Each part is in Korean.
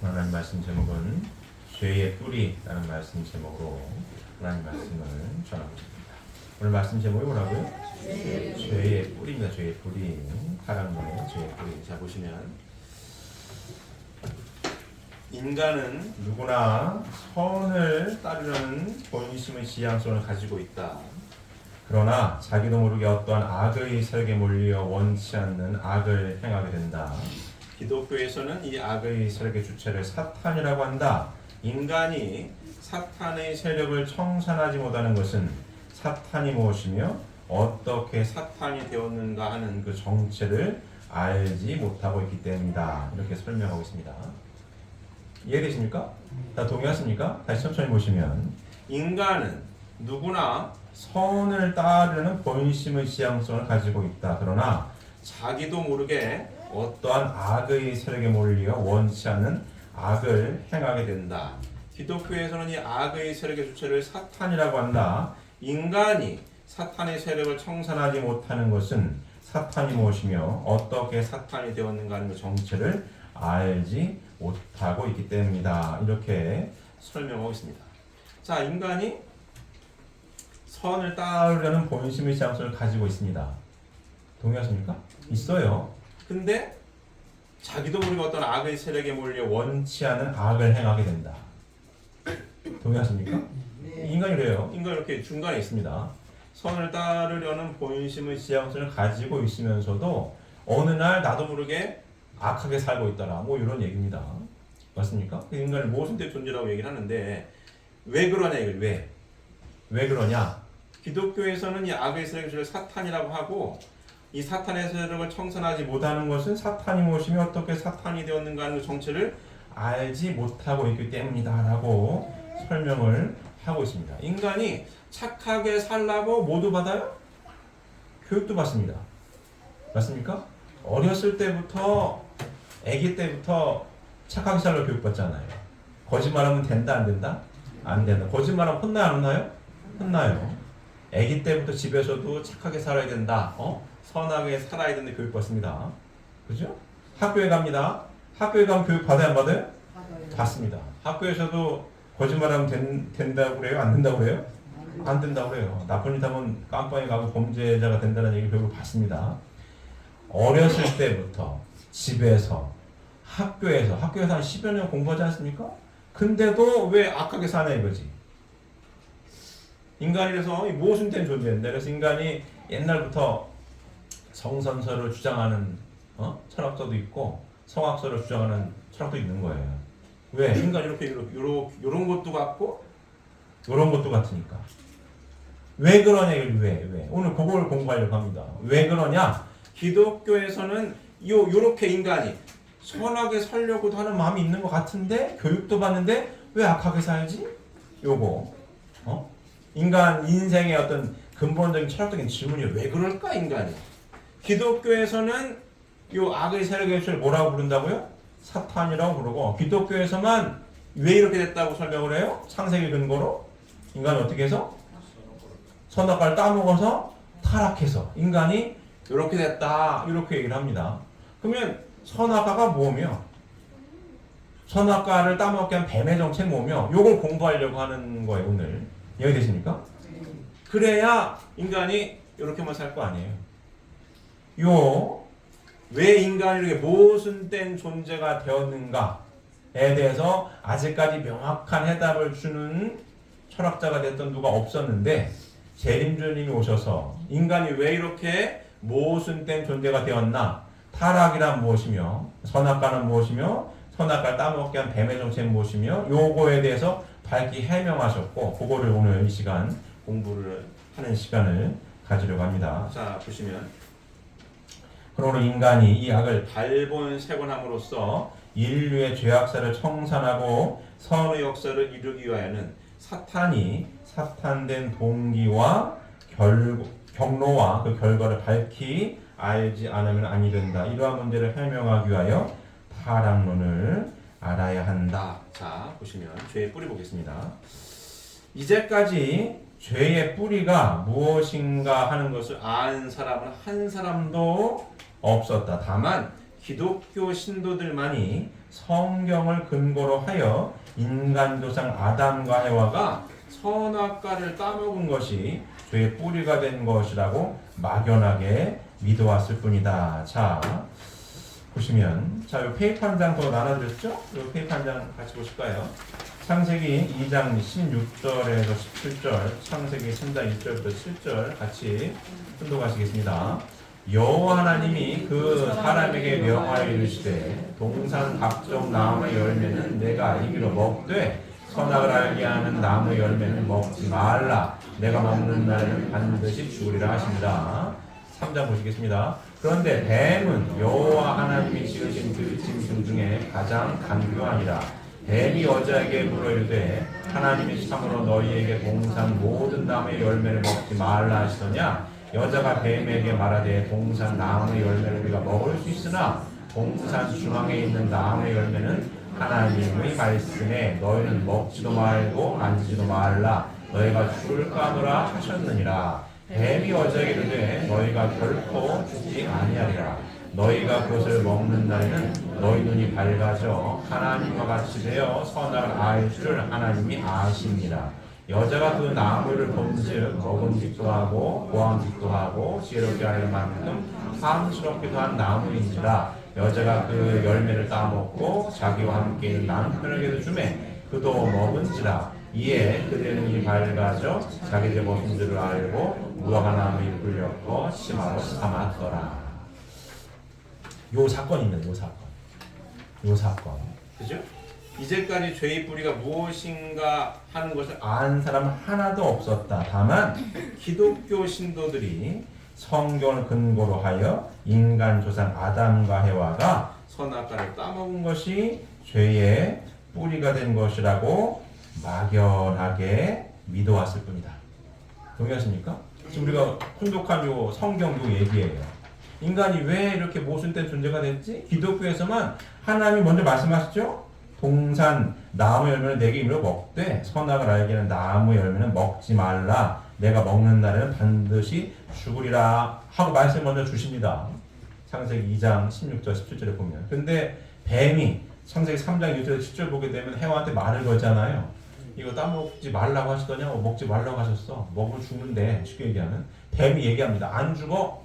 하나님 말씀 제목은 죄의 뿌리라는 말씀 제목으로 하나님 말씀을 전하고 있습니다. 오늘 말씀 제목이 뭐라고요? 죄의 뿌리입니다. 죄의 뿌리. 파랑문의 죄의 뿌리. 자, 보시면 인간은 누구나 선을 따르려는 본심의 지향성을 가지고 있다. 그러나 자기도 모르게 어떠한 악의 세력에 몰려 원치 않는 악을 행하게 된다. 기독교에서는 이 악의 세력의 주체를 사탄이라고 한다. 인간이 사탄의 세력을 청산하지 못하는 것은 사탄이 무엇이며 어떻게 사탄이 되었는가 하는 그 정체를 알지 못하고 있기 때문이다. 이렇게 설명하고 있습니다. 이해되십니까? 다 동의하십니까? 다시 천천히 보시면 인간은 누구나 선을 따르는 본심의 지향성을 가지고 있다. 그러나 자기도 모르게 어떠한 악의 세력에 몰려 원치 않는 악을 행하게 된다. 기독교에서는 이 악의 세력의 주체를 사탄이라고 한다. 인간이 사탄의 세력을 청산하지 못하는 것은 사탄이 무엇이며 어떻게 사탄이 되었는가 하는 그 정체를 알지 못하고 있기 때문이다. 이렇게 설명하고 있습니다. 자, 인간이 선을 따르려는 본심의 지향성을 가지고 있습니다. 동의하십니까? 있어요. 근데 자기도 모르게 어떤 악의 세력에 몰려 원치 않은 악을 행하게 된다. 동의하십니까? 네. 인간이 그래요. 인간이 이렇게 중간에 있습니다. 선을 따르려는 본심의 지향성을 가지고 있으면서도 어느 날 나도 모르게 악하게 살고 있더라. 뭐 이런 얘기입니다. 맞습니까? 인간을 모순된 존재라고 얘기를 하는데 왜 그러냐 이걸 왜 그러냐? 기독교에서는 이 악의 세력을 사탄이라고 하고 이 사탄의 세력을 청산하지 못하는 것은 사탄이 무엇이며 어떻게 사탄이 되었는가 하는 그 정체를 알지 못하고 있기 때문이다 라고 설명을 하고 있습니다. 인간이 착하게 살라고 모두 받아요? 교육도 받습니다. 맞습니까? 어렸을 때부터 아기 때부터 착하게 살라고 교육받잖아요. 거짓말하면 된다 안 된다? 안 된다. 거짓말하면 혼나요 안 혼나요? 혼나요. 아기 때부터 집에서도 착하게 살아야 된다. 선하게 살아야 된다 교육받습니다. 그죠? 학교에 갑니다. 학교에 가면 교육 받아요 안 받아요? 받습니다. 학교에서도 거짓말하면 된다고 그래요? 안 된다고 그래요? 안 된다고 그래요. 나쁜 짓 하면 깜빵에 가고 범죄자가 된다는 얘기 교육을 받습니다. 어렸을 때부터 집에서 학교에서 한 10여 년 공부하지 않습니까? 근데도 왜 악하게 사냐 이거지. 인간이라서 모순된 존재인데 그래서 인간이 옛날부터 성선설을 주장하는 철학자도 있고 성악설을 주장하는 철학도 있는 거예요. 왜? 인간이 이런 것도 같고 이런 것도 같으니까. 왜 그러냐 이걸 왜? 오늘 그걸 공부하려고 합니다. 왜 그러냐? 기독교에서는 요렇게 인간이 선하게 살려고도 하는 마음이 있는 것 같은데 교육도 받는데 왜 악하게 살지? 요거 인간 인생의 어떤 근본적인 철학적인 질문이 왜 그럴까 인간이? 기독교에서는 요 악의 세력의 주체를 뭐라고 부른다고요? 사탄이라고 부르고 기독교에서만 왜 이렇게 됐다고 설명을 해요? 창세기 근거로 인간이 어떻게 해서? 선악과를 따먹어서 타락해서 인간이 이렇게 됐다 이렇게 얘기를 합니다. 그러면 선악과가 뭐며 선악과를 따먹게 한 뱀의 정체는 뭐며 요걸 공부하려고 하는 거예요 오늘. 이해되십니까? 그래야 인간이 이렇게만 살 거 아니에요. 왜 인간이 이렇게 모순된 존재가 되었는가에 대해서 아직까지 명확한 해답을 주는 철학자가 됐던 누가 없었는데 재림주님이 오셔서 인간이 왜 이렇게 모순된 존재가 되었나? 타락이란 무엇이며 선악과는 무엇이며 선악과를 따먹게 한 뱀의 정체는 무엇이며 요거에 대해서 밝히 해명하셨고 그거를 오늘 이 시간 공부를 하는 시간을 가지려고 합니다. 자 보시면 그러므로 인간이 이 악을 발본색원함으로써 인류의 죄악사를 청산하고 선의 역사를 이루기 위하여는 사탄이 사탄된 동기와 경로와 그 결과를 밝히 알지 않으면 아니 된다. 이러한 문제를 해명하기 위하여 타락론을 알아야 한다. 자, 보시면 죄의 뿌리 보겠습니다. 이제까지 죄의 뿌리가 무엇인가 하는 것을 아는 사람은 한 사람도 없었다. 다만 기독교 신도들만이 성경을 근거로 하여 인간 조상 아담과 해와가 선악과를 따먹은 것이 죄의 뿌리가 된 것이라고 막연하게 믿어왔을 뿐이다. 자, 보시면 요 페이프 한 장 더 나눠드렸죠? 요 페이프 한 장 같이 보실까요? 창세기 2장 16절에서 17절, 창세기 3장 1절부터 7절 같이 순독하시겠습니다. 여호와 하나님이 그 사람에게 명하여 이르시되 동산 각종 나무의 열매는 내가 임의로 먹되 선악을 알게 하는 나무의 열매는 먹지 말라. 내가 먹는 날에는 반드시 죽으리라 하십니다. 3장 보시겠습니다. 그런데 뱀은 여호와 하나님이 지으신 그 짐승 중에 가장 간교하니라. 뱀이 여자에게 물어 이르되 하나님이 참으로 너희에게 동산 모든 나무의 열매를 먹지 말라 하시더냐. 여자가 뱀에게 말하되 동산 나무의 열매를 우리가 먹을 수 있으나 동산 중앙에 있는 나무의 열매는 하나님의 말씀에 너희는 먹지도 말고 만지지도 말라. 너희가 죽을까 하노라 하셨느니라. 뱀이 여자에게 이르되 너희가 결코 죽지 아니하리라. 너희가 그것을 먹는 날에는 너희 눈이 밝아져 하나님과 같이 되어 선악을 알 줄을 하나님이 아십니다. 여자가 그 나무를 본즉 먹음직도 하고 보암직도 하고 지혜롭게 할 만큼 탐스럽기도 한 나무인지라. 여자가 그 열매를 따먹고 자기와 함께 있는 남편에게도 주매 그도 먹은지라. 이에 그들의 눈이 밝아져 자기들의 모습인 줄을 알고 무화과 나무에 불렸고 심하로 삼았더라. 요 사건입니다. 요 사건. 그죠? 이제까지 죄의 뿌리가 무엇인가 하는 것을 아는 사람은 하나도 없었다. 다만 기독교 신도들이 성경을 근거로 하여 인간 조상 아담과 해와가 선악과를 따먹은 것이 죄의 뿌리가 된 것이라고 막연하게 믿어왔을 뿐이다. 동의하십니까? 지금 우리가 혼독한 요 성경 요 얘기예요. 인간이 왜 이렇게 모순된 존재가 됐지? 기독교에서만 하나님이 먼저 말씀하시죠? 동산 나무 열매는 내게 임의로 먹되 선악을 알게 하는 나무 열매는 먹지 말라. 내가 먹는 날에는 반드시 죽으리라 하고 말씀 먼저 주십니다. 창세기 2장 16절 17절에 보면. 근데 뱀이 창세기 3장 6절 7절 보게 되면 해와한테 말을 걸잖아요. 이거 따먹지 말라고 하시더냐? 먹지 말라고 하셨어. 먹으면 죽는데. 쉽게 얘기하면 뱀이 얘기합니다. 안 죽어.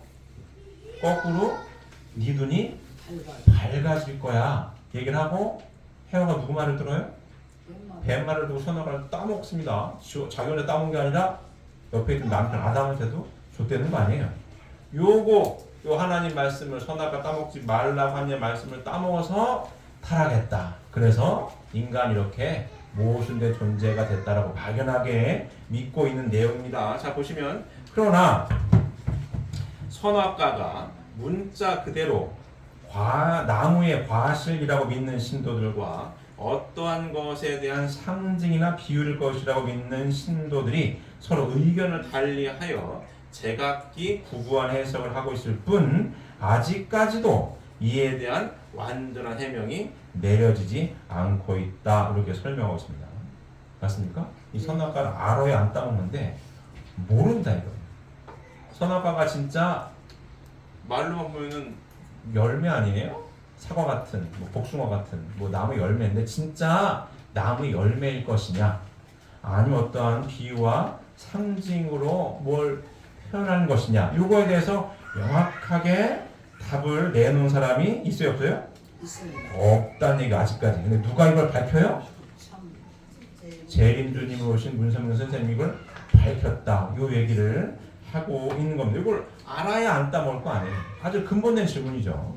거꾸로 네 눈이 밝아질 거야. 얘기를 하고 해와가 누구 말을 들어요? 뱀 말을 듣고 선악과를 따먹습니다. 자기 혼자 따먹은 게 아니라 옆에 있는 남편 아담한테도 줬다는 거 아니에요. 요 하나님 말씀을 선악과 따먹지 말라고 하는 말씀을 따먹어서 타락했다. 그래서 인간이 이렇게 모순된 존재가 됐다라고 막연하게 믿고 있는 내용입니다. 자 보시면 그러나 선악과가 문자 그대로 나무의 과실이라고 믿는 신도들과 어떠한 것에 대한 상징이나 비유일 것이라고 믿는 신도들이 서로 의견을 달리하여 제각기 구구한 해석을 하고 있을 뿐 아직까지도 이에 대한 완전한 해명이 내려지지 않고 있다. 이렇게 설명하고 있습니다. 맞습니까? 이 선악과를 알아야 안 따먹는데 모른다 이거예요. 선악과가 진짜 말로만 보면은 열매 아니에요? 사과 같은, 복숭아 같은, 나무 열매인데 진짜 나무 열매일 것이냐? 아니면 어떠한 비유와 상징으로 뭘 표현하는 것이냐? 이거에 대해서 명확하게 답을 내놓은 사람이 있어요, 없어요? 있습니다. 없다는 얘기 아직까지. 근데 누가 이걸 밝혀요? 재림주님으로 오신 문선명 선생님이 이걸 밝혔다. 이 얘기를 하고 있는 겁니다. 이걸 알아야 안 따먹을 거 아니에요. 아주 근본된 질문이죠.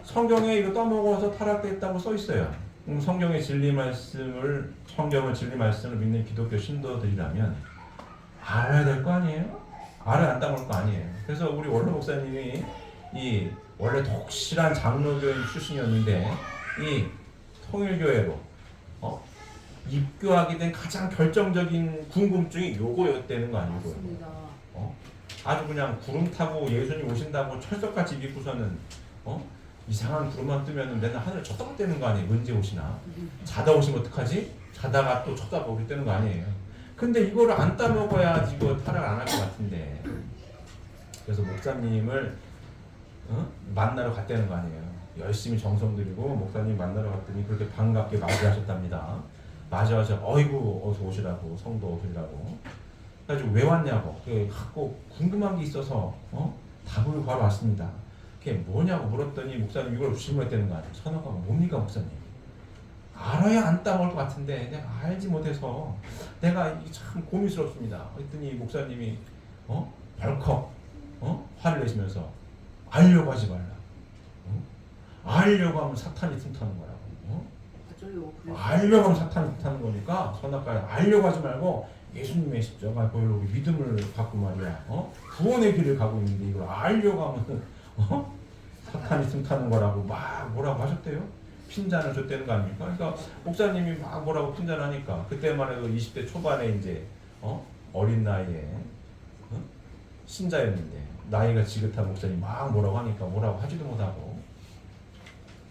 성경에 이거 떠먹어서 타락됐다고 써 있어요. 성경의 진리 말씀을 믿는 기독교 신도들이라면 알아야 될 거 아니에요? 알아야 안 따먹을 거 아니에요. 그래서 우리 원로 목사님이 이 원래 독실한 장로교인 출신이었는데 이 통일교회로 입교하게 된 가장 결정적인 궁금증이 요거였다는 거 아니고요. 아주 그냥 구름 타고 예수님 오신다고 철석같이 믿고서는 이상한 구름만 뜨면 맨날 하늘을 쳐다보는 거 아니에요. 언제 오시나? 자다 오시면 어떡하지? 자다가 또 쳐다보게 되는 거 아니에요. 근데 이거를 안 따먹어야 이거 타락 안 할 것 같은데. 그래서 목사님을 만나러 갔다는 거 아니에요. 열심히 정성 들이고 목사님 만나러 갔더니 그렇게 반갑게 맞이하셨답니다. 맞이하셔 어이구 어서 오시라고 성도 오시라고. 그래가지고 왜 왔냐고 꼭 궁금한 게 있어서 답을 구하러 왔습니다. 그게 뭐냐고 물었더니 목사님 이걸 질문했다는 거 아니에요. 선호가 뭡니까 목사님? 알아야 안 따먹을 것 같은데 내가 알지 못해서 내가 참 고민스럽습니다. 그랬더니 목사님이 벌컥 화를 내시면서 알려고 하지 말라. 알려고 하면 사탄이 틈타는 거라고. 알려고 하면 사탄이 틈타는 거니까 선악과에 알려고 하지 말고 예수님의 십자가 보혈로 믿음을 갖고 말이야. 구원의 길을 가고 있는데 이걸 알려고 하면 사탄이 틈타는 거라고 막 뭐라고 하셨대요. 핀잔을 줬다는 거 아닙니까? 그러니까 목사님이 막 뭐라고 핀잔하니까 그때만 해도 20대 초반에 이제 어린 나이에 신자였는데 나이가 지긋한 목사님 막 뭐라고 하니까 뭐라고 하지도 못하고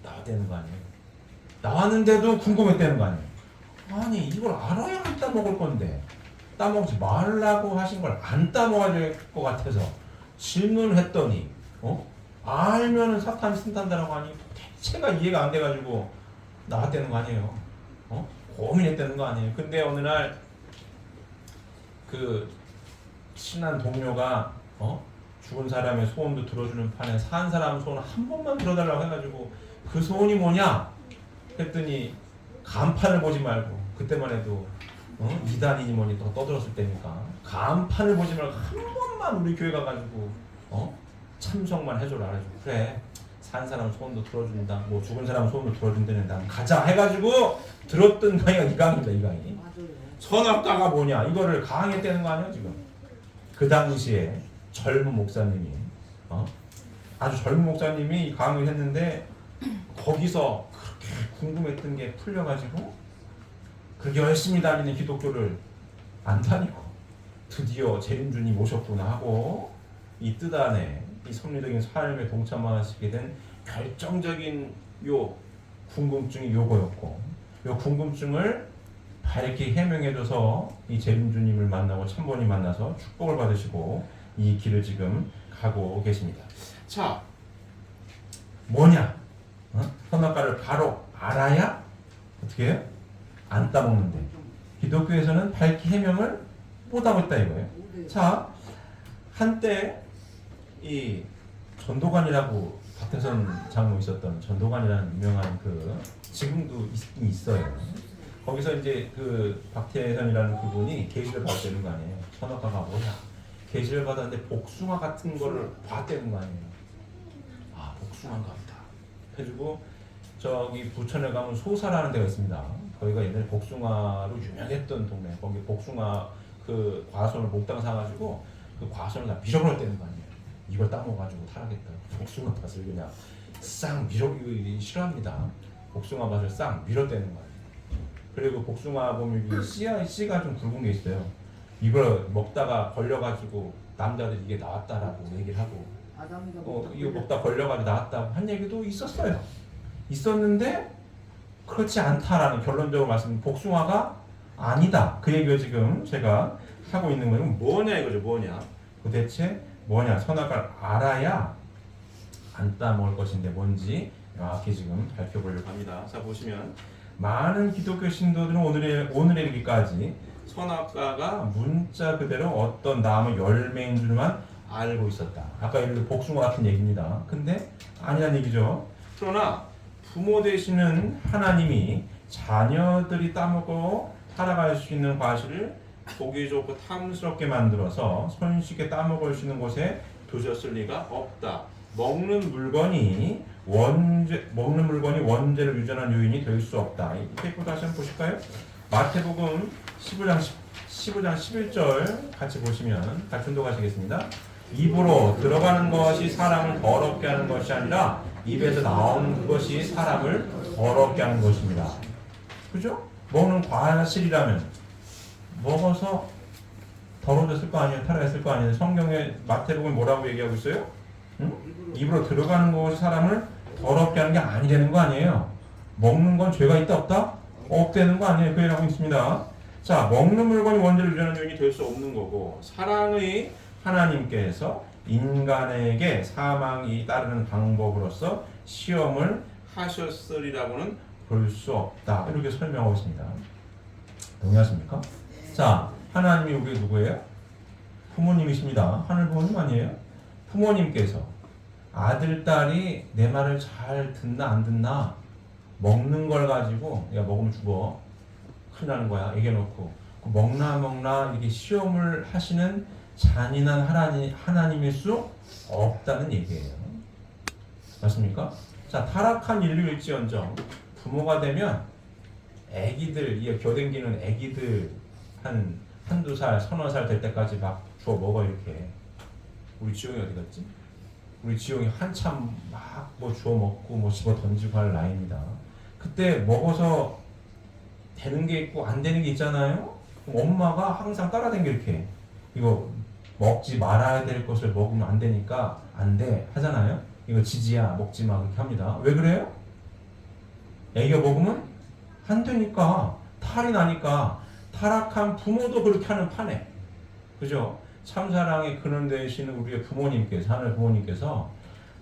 나왔다는 거 아니에요. 나왔는데도 궁금했다는 거 아니에요. 아니 이걸 알아야 안 따먹을 건데 따먹지 말라고 하신 걸 안 따먹어야 될 것 같아서 질문을 했더니 알면은 사탄이 쓴단다라고 하니 대체가 이해가 안 돼가지고 나왔다는 거 아니에요. 고민했다는 거 아니에요. 근데 어느 날 그 친한 동료가 죽은 사람의 소원도 들어주는 판에 산 사람 소원 한 번만 들어달라고 해가지고 그 소원이 뭐냐 했더니 간판을 보지 말고 그때만 해도 이단이니 뭐니 또 떠들었을 때니까 간판을 보지 말고 한 번만 우리 교회 가가지고 참석만 해줘라. 그래가지고 그래 산 사람 소원도 들어준다 뭐 죽은 사람 소원도 들어준다는 난 가자 해가지고 들었던 강의가 이 강의입니다. 이 강의. 선악과가 뭐냐 이거를 강의했다는 거 아니에요 지금. 그 당시에 젊은 목사님이 아주 젊은 목사님이 이 강의를 했는데 거기서 그렇게 궁금했던 게 풀려가지고 그렇게 열심히 다니는 기독교를 안 다니고 드디어 재림주님 오셨구나 하고 이 뜻 안에 이 섭리적인 삶에 동참하시게 된 결정적인 요 궁금증이 요거였고 요 궁금증을 밝게 해명해줘서 이 재림주님을 만나고 참번이 만나서 축복을 받으시고 이 길을 지금 가고 계십니다. 자, 뭐냐? 선악과를 바로 알아야 어떻게 해요? 안 따먹는데 기독교에서는 밝게 해명을 못하고 있다 이거예요. 자, 한때 이 전도관이라고 박태선 장로 있었던 전도관이라는 유명한 지금도 있긴 있어요. 거기서 이제 그 박태선이라는 그분이 계시를 받았다는 거 아니에요. 선악과가 뭐냐? 계시를 받았는데 복숭아 같은 거를 봤다는 거 아니에요. 아 복숭아인가 보다. 해주고 저기 부천에 가면 소사라는 데가 있습니다. 거기가 옛날에 복숭아로 유명했던 동네. 거기 복숭아 그 과선을 몽땅 사가지고 그 과선을 다 밀어버렸다는 거 아니에요. 이걸 따먹어가지고 타락했다. 복숭아 밭을 그냥 싹 싫어합니다. 복숭아 밭을 싹 밀었다는 거 아니에요. 그리고 복숭아 보면 씨가 좀 굵은 게 있어요. 이걸 먹다가 걸려가지고 남자들이 이게 나왔다라고 얘기를 하고 이거 먹다 걸려가지고 나왔다고 한 얘기도 있었어요. 있었는데 그렇지 않다라는 결론적으로 말씀 복숭아가 아니다. 그 얘기를 지금 제가 하고 있는 거예요. 뭐냐 이거죠. 뭐냐 도대체 뭐냐 선악과를 알아야 안 따먹을 것인데 뭔지 명확히 지금 밝혀보려고 합니다. 자 보시면 많은 기독교 신도들은 오늘에 이르기까지 선악과가 문자 그대로 어떤 나무 열매인 줄만 알고 있었다. 아까 예를 들어 복숭아 같은 얘기입니다. 근데 아니란 얘기죠. 그러나 부모 되시는 하나님이 자녀들이 따먹고 살아갈 수 있는 과실을 보기 좋고 탐스럽게 만들어서 손쉽게 따먹을 수 있는 곳에 두셨을 리가 없다. 먹는 물건이 원죄를 유전한 요인이 될 수 없다. 이 테이프 다시 한번 보실까요? 마태복음 15장 11절 같이 보시면 같이 운동하시겠습니다. 입으로 들어가는 것이 사람을 더럽게 하는 것이 아니라 입에서 나오는 그것이 사람을 더럽게 하는 것입니다. 그죠? 먹는 과실이라면 먹어서 더러워졌을 거 아니에요? 타락했을 거 아니에요? 성경에 마태복음 뭐라고 얘기하고 있어요? 응? 입으로 들어가는 것이 사람을 더럽게 하는 게 아니라는 거 아니에요? 먹는 건 죄가 있다 없다? 없다는 거 아니에요? 그 얘기하고 있습니다. 자, 먹는 물건이 원죄를 유전하는 요인이 될 수 없는 거고 사랑의 하나님께서 인간에게 사망이 따르는 방법으로서 시험을 하셨으리라고는 볼 수 없다. 이렇게 설명하고 있습니다. 동의하십니까? 자, 하나님이 우리 누구예요? 부모님이십니다. 하늘 부모님 아니에요? 부모님께서 아들, 딸이 내 말을 잘 듣나 안 듣나 먹는 걸 가지고 야 먹으면 죽어 큰일 나는 거야 얘기해놓고 먹나 이렇게 시험을 하시는 잔인한 하나님일 수 없다는 얘기예요. 맞습니까? 자, 타락한 인류일지언정 부모가 되면 애기들, 이 겨댕기는 애기들 한두 살, 서너 살 될 때까지 막 주워 먹어 이렇게. 우리 지용이 어디 갔지? 우리 지용이 한참 막 뭐 주워 먹고 뭐 집어 던지고 할 나이입니다. 그때 먹어서 되는 게 있고 안 되는 게 있잖아요. 엄마가 항상 따라다니게 이렇게 이거 먹지 말아야 될 것을 먹으면 안 되니까 안 돼 하잖아요. 이거 지지야 먹지 마 그렇게 합니다. 왜 그래요? 애기가 먹으면 안 되니까 탈이 나니까. 타락한 부모도 그렇게 하는 판에, 그죠? 참사랑의 근원 되시는 우리의 부모님께서, 하늘 부모님께서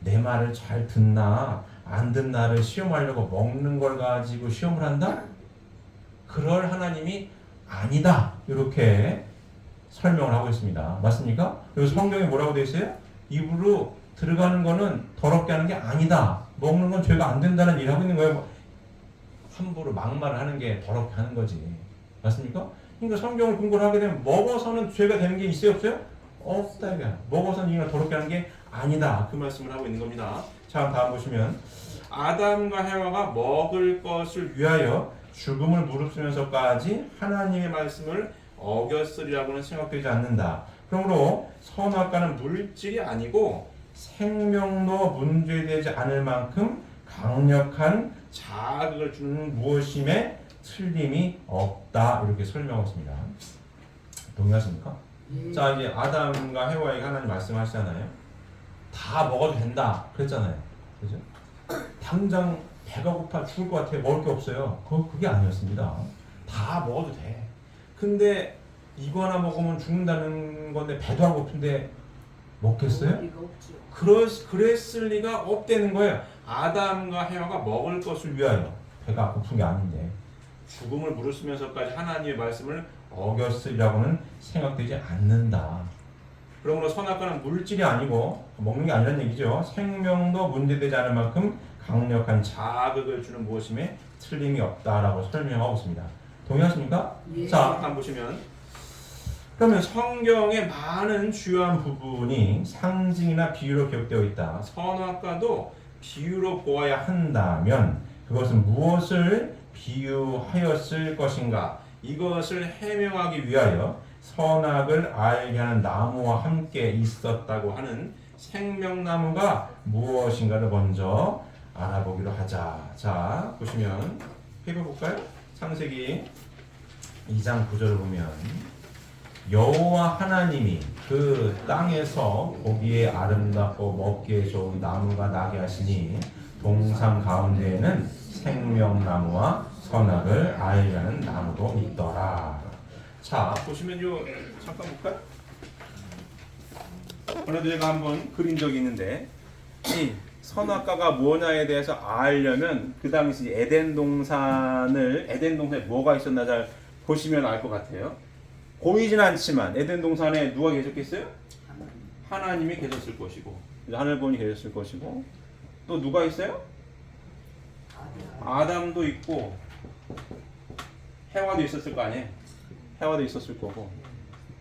내 말을 잘 듣나 안 듣나를 시험하려고 먹는 걸 가지고 시험을 한다? 그럴 하나님이 아니다. 이렇게 설명을 하고 있습니다. 맞습니까? 그리고 성경에 뭐라고 되어 있어요? 입으로 들어가는 거는 더럽게 하는 게 아니다. 먹는 건 죄가 안 된다는 일을 하고 있는 거예요. 함부로 막말을 하는 게 더럽게 하는 거지. 맞습니까? 그러니까 성경을 공부를 하게 되면 먹어서는 죄가 되는 게 있어요? 없어요? 없다. 먹어서는 이가 더럽게 하는 게 아니다. 그 말씀을 하고 있는 겁니다. 자, 다음 보시면 아담과 해와가 먹을 것을 위하여 죽음을 무릅쓰면서까지 하나님의 말씀을 어겼으리라고는 생각되지 않는다. 그러므로 선악과는 물질이 아니고 생명도 문제되지 않을 만큼 강력한 자극을 주는 무엇임에 틀림이 없다. 이렇게 설명하고 있습니다. 동의하십니까? 자, 이제 아담과 해와에게 하나님 말씀하시잖아요. 다 먹어도 된다 그랬잖아요. 그죠? 당장 배가 고파 죽을 것 같아요. 먹을 게 없어요. 그게 아니었습니다. 다 먹어도 돼. 근데 이거 하나 먹으면 죽는다는 건데 배도 안 고픈데 먹겠어요? 그랬을 리가 없다는 거예요. 아담과 해와가 먹을 것을 위하여, 배가 고픈 게 아닌데 죽음을 무릅쓰면서까지 하나님의 말씀을 어겼으리라고는 생각되지 않는다. 그러므로 선악과는 물질이 아니고 먹는 게 아니라는 얘기죠. 생명도 문제되지 않을 만큼 강력한 자극을 주는 무엇임에 틀림이 없다라고 설명하고 있습니다. 동의하십니까? 예. 자, 한번 보시면 그러면 성경의 많은 주요한 부분이 상징이나 비유로 기록되어 있다. 선악과도 비유로 보아야 한다면 그것은 무엇을 비유하였을 것인가? 이것을 해명하기 위하여 선악을 알게 하는 나무와 함께 있었다고 하는 생명나무가 무엇인가를 먼저 알아보기로 하자. 자, 보시면 펴볼까요? 창세기 2장 9절을 보면 여호와 하나님이 그 땅에서 보기에 아름답고 먹기에 좋은 나무가 나게 하시니 동산 가운데에는 생명나무와 선악을 알게 하는 나무도 있더라. 자, 보시면요, 잠깐 볼까요? 오늘도 제가 한번 그린 적이 있는데 이 선악과가 뭐냐에 대해서 알려면 그 당시 에덴 동산에 뭐가 있었나 잘 보시면 알 것 같아요. 보이진 않지만 에덴 동산에 누가 계셨겠어요? 하나님이 계셨을 것이고 하늘분이 계셨을 것이고 또 누가 있어요? 아담도 있고 해와도 있었을 거 아니에요? 해와도 있었을 거고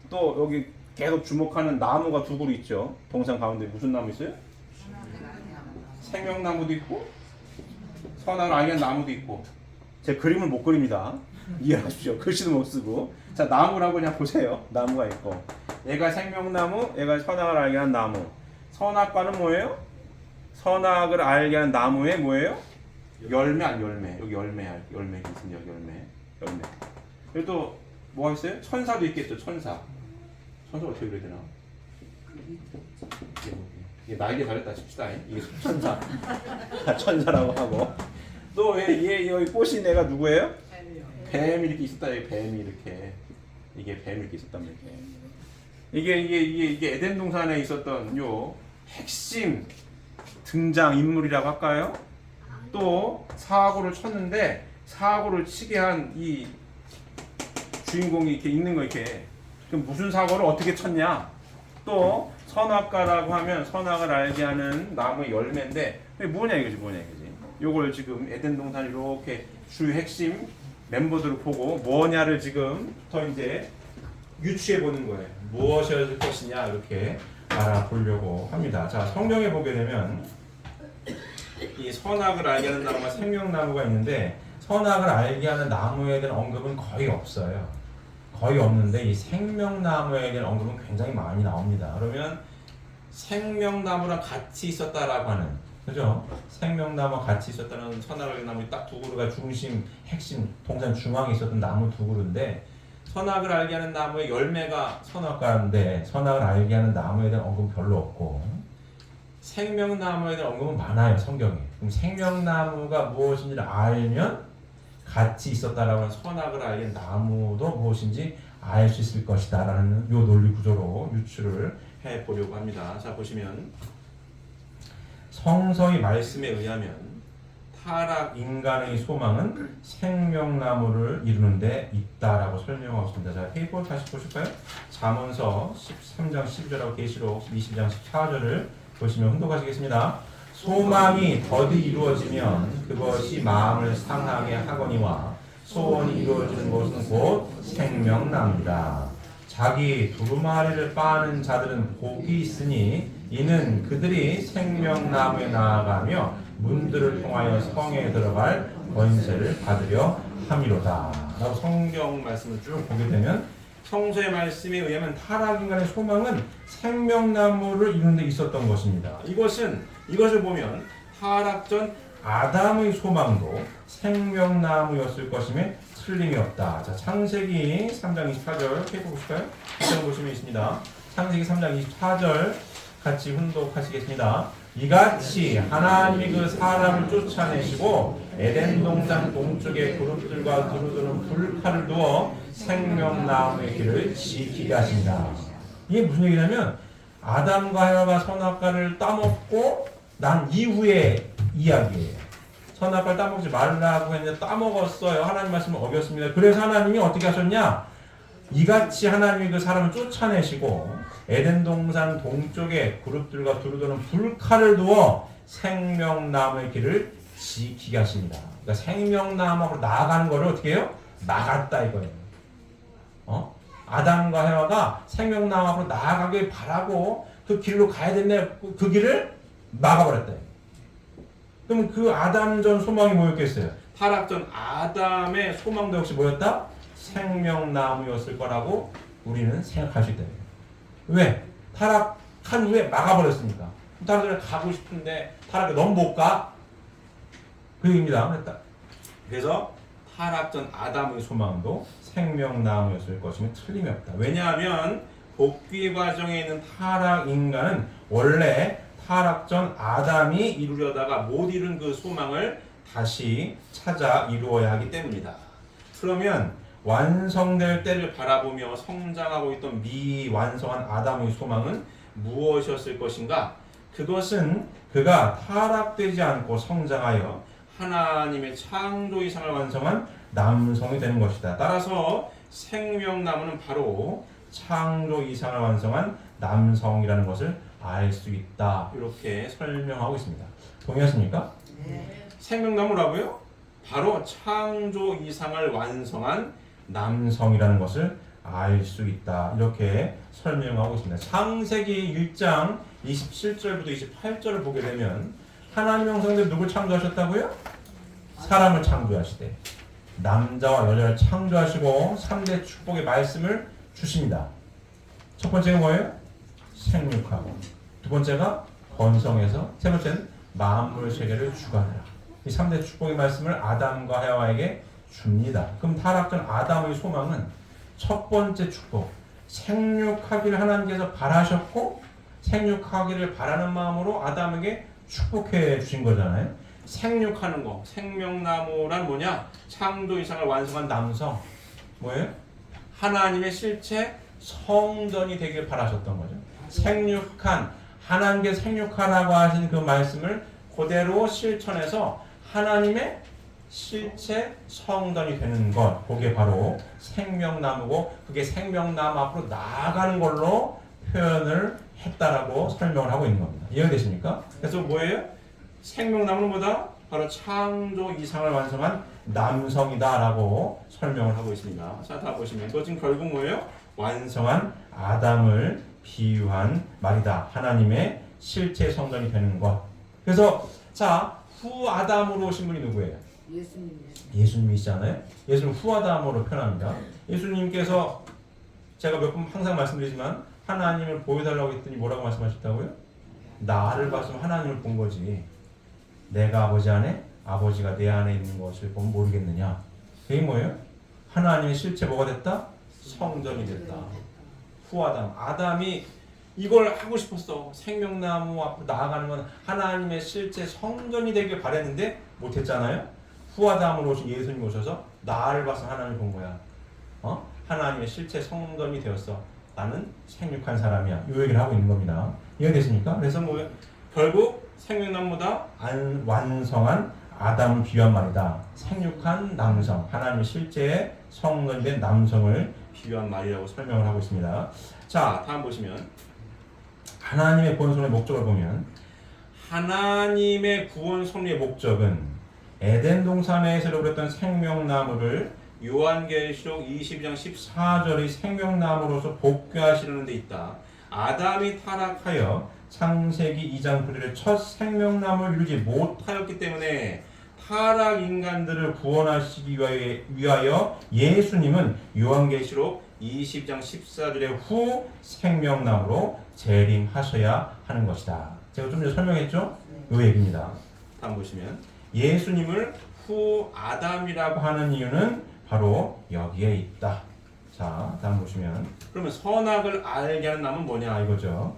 또 여기 계속 주목하는 나무가 두 그루 있죠. 동산 가운데 무슨 나무 있어요? 생명나무도 있고 선악을 알게 하는 나무도 있고. 제 그림을 못 그립니다. 이해하십시오. 글씨도 못 쓰고. 자, 나무라고 그냥 보세요. 나무가 있고 얘가 생명나무, 얘가 선악을 알게 하는 나무. 선악과는 뭐예요? 선악을 알게 하는 나무의 뭐예요? 열매 아니 열매. 여기 열매 있습니다. 열매. 그리고 또 뭐가 있어요? 천사도 있겠죠. 천사 어떻게 그려야 되나? 이게 날개 달렸다 칩시다. 이게 천사. 천사라고 하고. 또 얘 여기 꽃이 내가 누구예요? 뱀이 이렇게 있었다. 여기 뱀이 이렇게. 이게 뱀이 이렇게 있었단 말이에요. 이게 에덴 동산에 있었던 요 핵심 등장 인물이라고 할까요? 또 사고를 쳤는데 사고를 치게 한 이 주인공이 이렇게 있는 거 이렇게. 그럼 무슨 사고를 어떻게 쳤냐? 또 선악과라고 하면 선악을 알게 하는 나무의 열매인데 뭐냐 이거지. 요걸 지금 에덴 동산 이렇게 주요 핵심 멤버들을 보고 뭐냐를 지금 더 이제 유추해 보는 거예요. 무엇이었을 것이냐 이렇게 알아보려고 합니다. 자, 성경에 보게 되면 이 선악을 알게 하는 나무가 생명나무가 있는데 선악을 알게 하는 나무에 대한 언급은 거의 없어요. 거의 없는데 이 생명나무에 대한 언급은 굉장히 많이 나옵니다. 그러면 생명나무랑 같이 있었다라고 하는, 그죠? 생명나무와 같이 있었다는 선악을 알게 나무 딱 두 그루가 중심, 핵심, 동산 중앙에 있었던 나무 두 그루인데 선악을 알게 하는 나무의 열매가 선악과인데 선악을 알게 하는 나무에 대한 언급은 별로 없고 생명나무에 대한 언급은 많아요, 성경에. 그럼 생명나무가 무엇인지를 알면 같이 있었다라고 하는 선악을 알게 하는 나무도 무엇인지 알 수 있을 것이다 라는 요 논리 구조로 유추를 해보려고 합니다. 자, 보시면 성서의 말씀에 의하면 타락 인간의 소망은 생명나무를 이루는 데 있다라고 설명하고 있습니다. 자, 페이퍼 다시 보실까요? 잠언서 13장 12절하고 계시록 20장 14절을 보시면 혼독하시겠습니다. 소망이 더디 이루어지면 그것이 마음을 상하게 하거니와 소원이 이루어지는 것은 곧 생명나무다. 자기 두루마리를 빠는 자들은 복이 있으니 이는 그들이 생명나무에 나아가며 문들을 통하여 성에 들어갈 권세를 받으려 함이로다. 라고 성경 말씀을 쭉 보게 되면 성서의 말씀에 의하면 타락인간의 소망은 생명나무를 이루는 데 있었던 것입니다. 이것을 보면 타락 전 아담의 소망도 생명나무였을 것임에 틀림이 없다. 자, 창세기 3장 24절 페이퍼 보실까요? 1장 보시면 있습니다. 창세기 3장 24절 같이 훈독하시겠습니다. 이같이 하나님이 그 사람을 쫓아내시고 에덴 동산 동쪽에 그룹들과 두루두는 불칼을 두어 생명나무의 길을 지키게 하신다. 이게 무슨 얘기냐면 아담과 헤와가 선악과를 따먹고 난 이후의 이야기예요. 선악과를 따먹지 말라고 했는데 따먹었어요. 하나님 말씀을 어겼습니다. 그래서 하나님이 어떻게 하셨냐? 이같이 하나님이 그 사람을 쫓아내시고 에덴 동산 동쪽에 그룹들과 두루두는 불칼을 두어 생명나무의 길을 지키게 하십니다. 그러니까 생명나무 앞으로 나아가는 거를 어떻게 해요? 막았다 이거예요. 아담과 헤와가 생명나무 앞으로 나아가길 바라고 그 길로 가야 되는데 그 길을 막아버렸다. 그럼 그 아담 전 소망이 뭐였겠어요? 타락 전 아담의 소망도 역시 뭐였다? 생명나무였을 거라고 우리는 생각할 수 있다. 왜? 타락한 후에 막아버렸으니까. 타락을 가고 싶은데 타락을 너무 못 가. 그 얘기입니다. 그래서 타락 전 아담의 소망도 생명나무였을 것임에 틀림이 없다. 왜냐하면 복귀 과정에 있는 타락 인간은 원래 타락 전 아담이 이루려다가 못 이룬 그 소망을 다시 찾아 이루어야 하기 때문이다. 그러면 완성될 때를 바라보며 성장하고 있던 미완성한 아담의 소망은 무엇이었을 것인가? 그것은 그가 타락되지 않고 성장하여 하나님의 창조 이상을 완성한 남성이 되는 것이다. 따라서 생명나무는 바로 창조 이상을 완성한 남성이라는 것을 알 수 있다. 이렇게 설명하고 있습니다. 동의하십니까? 네. 생명나무라고요? 바로 창조 이상을 완성한 남성이라는 것을 알 수 있다. 이렇게 설명하고 있습니다. 창세기 1장 27절부터 28절을 보게 되면 하나님 형상대로 누굴 창조하셨다고요? 사람을 창조하시되 남자와 여자를 창조하시고 3대 축복의 말씀을 주십니다. 첫 번째가 뭐예요? 생육하고, 두 번째가 번성해서, 세 번째는 만물 세계를 주관하라. 이 3대 축복의 말씀을 아담과 헤와에게 줍니다. 그럼 타락 전 아담의 소망은 첫 번째 축복, 생육하기를 하나님께서 바라셨고 생육하기를 바라는 마음으로 아담에게 축복해 주신 거잖아요. 생육하는 거, 생명나무란 뭐냐? 창조 이상을 완성한 남성. 뭐예요? 하나님의 실체 성전이 되길 바라셨던 거죠. 생육한 하나님께 생육하라고 하신 그 말씀을 그대로 실천해서 하나님의 실체 성전이 되는 것, 그게 바로 생명나무고, 그게 생명나무 앞으로 나아가는 걸로 표현을 했다라고 설명을 하고 있는 겁니다. 이해되십니까? 그래서 뭐예요? 생명나무는 뭐다? 바로 창조 이상을 완성한 남성이다라고 설명을 하고 있습니다. 자, 다 보시면 이것은 결국 뭐예요? 완성한 아담을 비유한 말이다. 하나님의 실체 성전이 되는 것. 그래서 자, 후 아담으로 오신 분이 누구예요? 예수님이시잖아요. 예수님 후 아담으로 표현합니다. 예수님께서 제가 몇 번 항상 말씀드리지만 하나님을 보여달라고 했더니 뭐라고 말씀하셨다고요? 나를 봤으면 하나님을 본 거지. 내가 아버지 안에, 아버지가 내 안에 있는 것을 보면 모르겠느냐. 그게 뭐예요? 하나님의 실체 뭐가 됐다? 성전이 됐다. 후아담. 아담이 이걸 하고 싶었어. 생명나무 앞으로 나아가는 건 하나님의 실제 성전이 되길 바랬는데 못했잖아요. 후아담으로 오신 예수님 오셔서 나를 봐서 하나님을 본 거야. 하나님의 실체 성전이 되었어. 나는 생육한 사람이야. 이 얘기를 하고 있는 겁니다. 이해되십니까? 그래서 뭐예요? 결국 생명나무보다 완성한 아담을 비유한 말이다. 생육한 남성, 하나님의 실제 성전이 된 남성을 비유한 말이라고 설명을 하고 있습니다. 자, 다음 보시면 하나님의 구원 섭리의 목적을 보면 하나님의 구원 섭리의 목적은 에덴 동산에서 그렸던 생명나무를 요한계시록 22장 14절의 생명나무로서 복귀하시려는 데 있다. 아담이 타락하여 창세기 2장 9절에 첫 생명나무를 이루지 못하였기 때문에 타락 인간들을 구원하시기 위하여 예수님은 요한계시록 20장 14절에 후 생명나무로 재림하셔야 하는 것이다. 제가 좀 전에 설명했죠? 이 얘기입니다. 다음 보시면 예수님을 후 아담이라고 하는 이유는 바로 여기에 있다. 자, 다음 보시면 그러면 선악을 알게 하는 나무는 뭐냐 이거죠.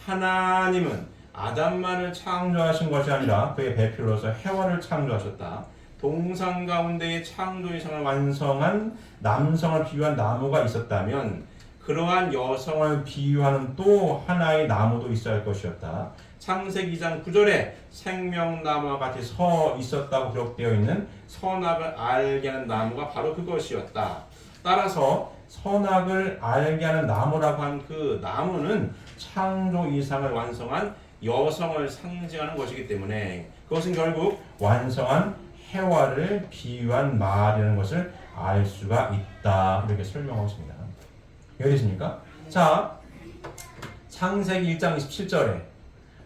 하나님은 아담만을 창조하신 것이 아니라 그의 배필로서 해와를 창조하셨다. 동산 가운데에 창조 이상을 완성한 남성을 비유한 나무가 있었다면 그러한 여성을 비유하는 또 하나의 나무도 있어야 할 것이었다. 창세기 2장 9절에 생명나무와 같이 서 있었다고 기록되어 있는 선악을 알게 하는 나무가 바로 그것이었다. 따라서 선악을 알게 하는 나무라고 한 그 나무는 창조 이상을 완성한 여성을 상징하는 것이기 때문에 그것은 결국 완성한 해와를 비유한 말이라는 것을 알 수가 있다. 이렇게 설명하고 있습니다. 이해되십니까? 자, 창세기 1장 27절에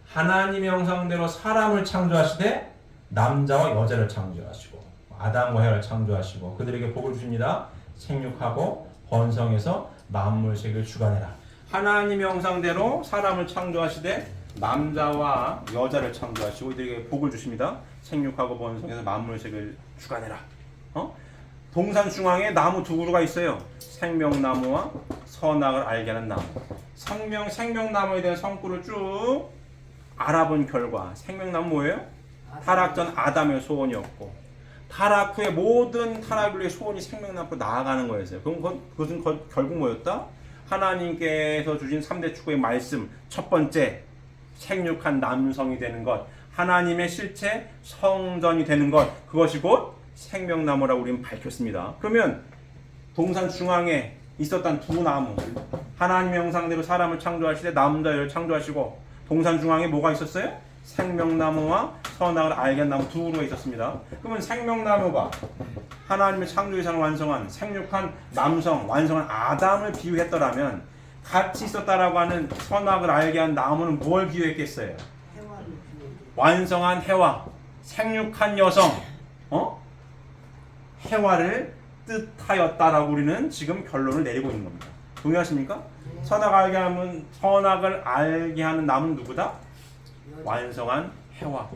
하나님의 형상대로 사람을 창조하시되 남자와 여자를 창조하시고 아담과 해와를 창조하시고 그들에게 복을 주십니다. 생육하고 번성해서 만물색을 주관해라. 하나님의 형상대로 사람을 창조하시되 남자와 여자를 창조하시고 이들에게 복을 주십니다. 생육하고 번성해서 만물색을 주관해라. 동산 중앙에 나무 두 그루가 있어요. 생명나무와 선악을 알게 하는 나무. 생명나무에 대한 성구를 쭉 알아본 결과 생명나무 뭐예요? 타락 전 아담의 소원이었고 타락 후에 모든 타락을 위해 소원이 생명나무로 나아가는 거였어요. 그것은 결국 뭐였다? 하나님께서 주신 3대 축복의 말씀 첫 번째 생육한 남성이 되는 것, 하나님의 실체 성전이 되는 것, 그것이 곧 생명나무라고 우리는 밝혔습니다. 그러면 동산 중앙에 있었던 두 나무, 하나님의 형상대로 사람을 창조하시되 남자 여자를 창조하시고 동산 중앙에 뭐가 있었어요? 생명나무와 선악을 알게 한 나무 두 그루가 있었습니다. 그러면 생명나무가 하나님의 창조 이상을 완성한 생육한 남성, 완성한 아담을 비유했더라면 같이 있었다라고 하는 선악을 알게 한 나무는 뭘 비유했겠어요? 완성한 해와, 생육한 여성, 해와를 뜻하였다라고 우리는 지금 결론을 내리고 있는 겁니다. 동의하십니까? 선악을 알게 하는 나무는 누구다? 완성한 해와,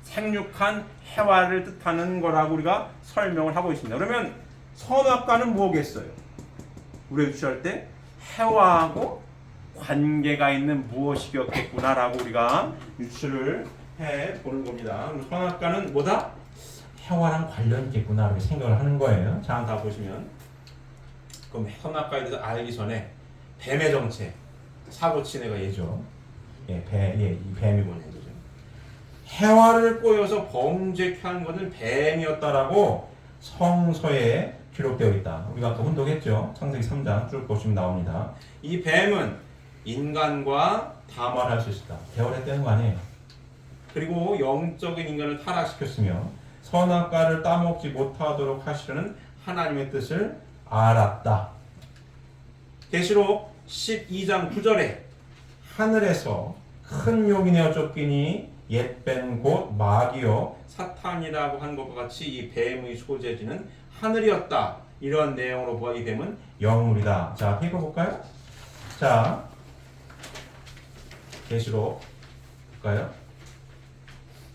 생육한 해와를 뜻하는 거라고 우리가 설명을 하고 있습니다. 그러면 선악과는 뭐겠어요? 우리가 유추할 때 해와하고 관계가 있는 무엇이겠구나라고 우리가 유추를 해 보는 겁니다. 선악과는 뭐다? 해와랑 관련이 있겠구나 이렇게 생각을 하는 거예요. 자, 다 보시면 그럼 선악과에 대해서 알기 전에 뱀의 정체, 사고친 애가 얘죠. 이 뱀이 보는 거죠. 해화를 꼬여서 범죄케 한 것은 뱀이었다라고 성서에 기록되어 있다. 우리가 아까 혼독했죠. 창세기 3장 쭉 보시면 나옵니다. 이 뱀은 인간과 담화를 할 수 있었다. 대화했다는 거 아니에요. 그리고 영적인 인간을 타락시켰으며 선악과를 따먹지 못하도록 하시려는 하나님의 뜻을 알았다. 계시록 12장 9절에 하늘에서 큰 용이 내어 쫓기니 옛뱀 곧 마귀요 사탄이라고 한 것과 같이 이 뱀의 소재지는 하늘이었다. 이런 내용으로 보아 이 뱀은 영물이다. 자, 읽어볼까요? 자, 계시록 볼까요?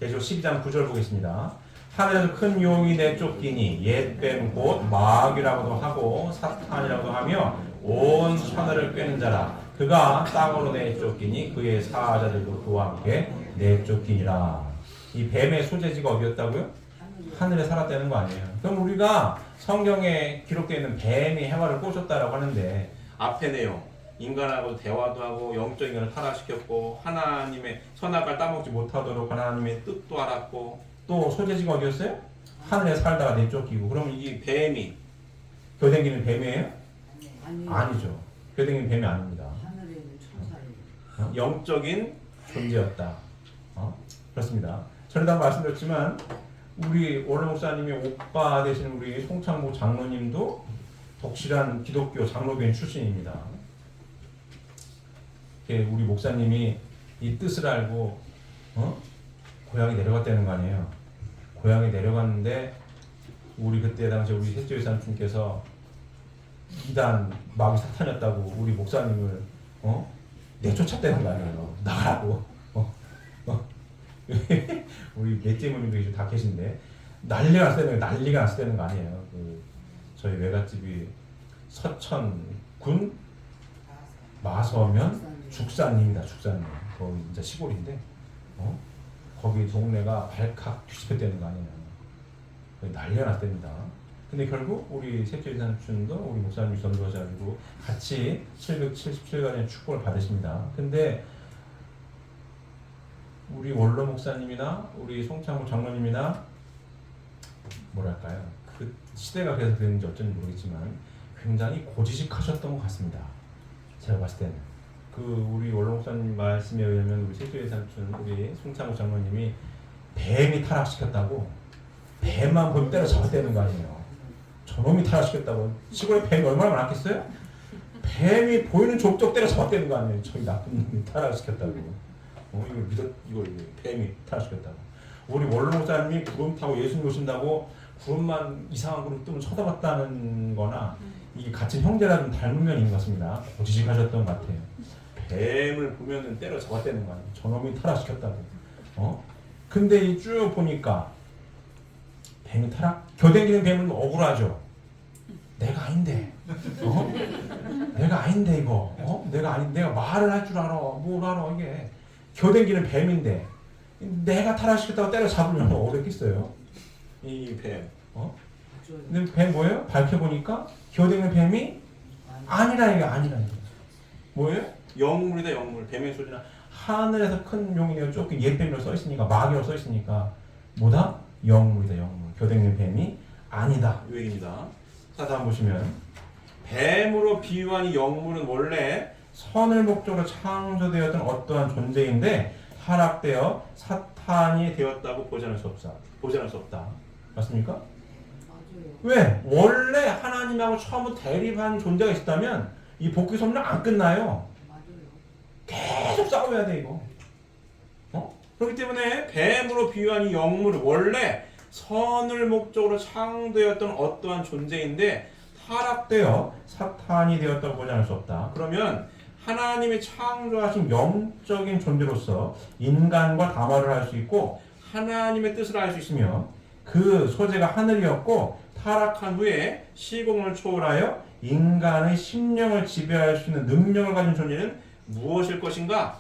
계시록 12장 9절 보겠습니다. 하늘에서 큰 용이 내쫓기니 옛뱀 곧 마귀라고도 하고 사탄이라고도 하며 온 하늘을 꿰는 자라. 그가 땅으로 내쫓기니 그의 사자들도 그와 함께 내쫓기니라. 이 뱀의 소재지가 어디였다고요? 하늘에 살았다는 거 아니에요. 그럼 우리가 성경에 기록되어 있는 뱀이 해화를 꼬셨다라고 하는데 앞에 내용 인간하고 대화도 하고 영적 인간을 타락시켰고 하나님의 선악과를 따먹지 못하도록 하나님의 뜻도 알았고 또 소재지가 어디였어요? 하늘에 살다가 내쫓기고. 그럼 이 뱀이 교댕기는 뱀이에요? 아니죠. 교댕기는 뱀이 아닙니다. 하늘에 있는 천사예요. 영적인 존재였다. 그렇습니다. 전에도 한번 말씀드렸지만 우리 원로 목사님이 오빠 되신 우리 송창모 장로님도 독실한 기독교 장로교인 출신입니다. 우리 목사님이 이 뜻을 알고 고향에 내려갔다는 거 아니에요. 고향에 내려갔는데 우리 그때 당시 우리 셋째 삼촌께서 이단 마귀 사탄이었다고 우리 목사님을 내쫓았다는 거 아니에요. 나가라고. 우리 넷째 모님도 다 계신데 난리가 났다는 거 아니에요. 저희 외갓집이 서천군 마서면 죽산입니다. 죽산님. 거기 진짜 시골인데 거기 동네가 발칵 뒤집혔다는 거 아니에요. 난리가 났답니다. 근데 결국 우리 셋째 삼촌도 우리 목사님이 전도하셔가지고 같이 777가정의 축복을 받으십니다. 근데 우리 원로 목사님이나 우리 송창호 장로님이나 뭐랄까요, 그 시대가 그래서 그랬는지 어쩐지 모르겠지만 굉장히 고지식하셨던 것 같습니다. 제가 봤을 때는 우리 원로 목사님 말씀에 의하면 우리 셋째 삼촌 우리 송창호 장로님이 뱀이 타락시켰다고 뱀만 보면 때려잡았다는 거 아니에요. 저놈이 타락시켰다고. 시골에 뱀이 얼마나 많았겠어요? 뱀이 보이는 족족 때려잡았다는 거 아니에요. 저희 나쁜 놈이 타락시켰다고. 이걸 뱀이 타락시켰다고. 우리 원로 목사님이 구름 타고 예수님 오신다고 구름만 이상한 구름 뜨면 쳐다봤다는 거나 이게 같은 형제라는 닮은 면이 있는 것 같습니다. 고지식하셨던 것 같아요. 뱀을 보면은 때려잡았다는 거 아니에요. 저놈이 타락시켰다고. 근데 쭉 보니까 뱀이 교댕기는 뱀은 억울하죠. 내가 아닌데, 내가 아닌데 이거, 내가 말을 할 줄 알아, 뭘 알아 이게. 교댕기는 뱀인데 내가 타락시켰다고 때려잡으면 어렵겠어요. 이 뱀. 근데 뱀 뭐예요? 밝혀보니까 교댕기는 뱀이 아니라 이게 아니라 이게. 뭐예요? 영물이다 영물. 뱀의 소리나 하늘에서 큰 용이 내어 쫓긴 옛뱀이라고 써있으니까 마귀라고 써있으니까 뭐다? 영물이다 영물. 교댕기는 뱀이 아니다 이 얘기입니다. 자, 다음 보시면 뱀으로 비유한 이 영물은 원래 선을 목적으로 창조되었던 어떠한 존재인데 타락되어 사탄이 되었다고 보장할 수 없다. 맞습니까? 맞아요. 왜? 원래 하나님하고 처음부터 대립한 존재가 있었다면 이 복귀 섭리는 안 끝나요. 맞아요. 계속 싸워야 돼 이거. 그렇기 때문에 뱀으로 비유한 이 영물은 원래 선을 목적으로 창조되었던 어떠한 존재인데 타락되어 사탄이 되었다고 보장할 수 없다. 그러면 하나님이 창조하신 영적인 존재로서 인간과 담화를 할 수 있고 하나님의 뜻을 알 수 있으며 그 소재가 하늘이었고 타락한 후에 시공을 초월하여 인간의 심령을 지배할 수 있는 능력을 가진 존재는 무엇일 것인가?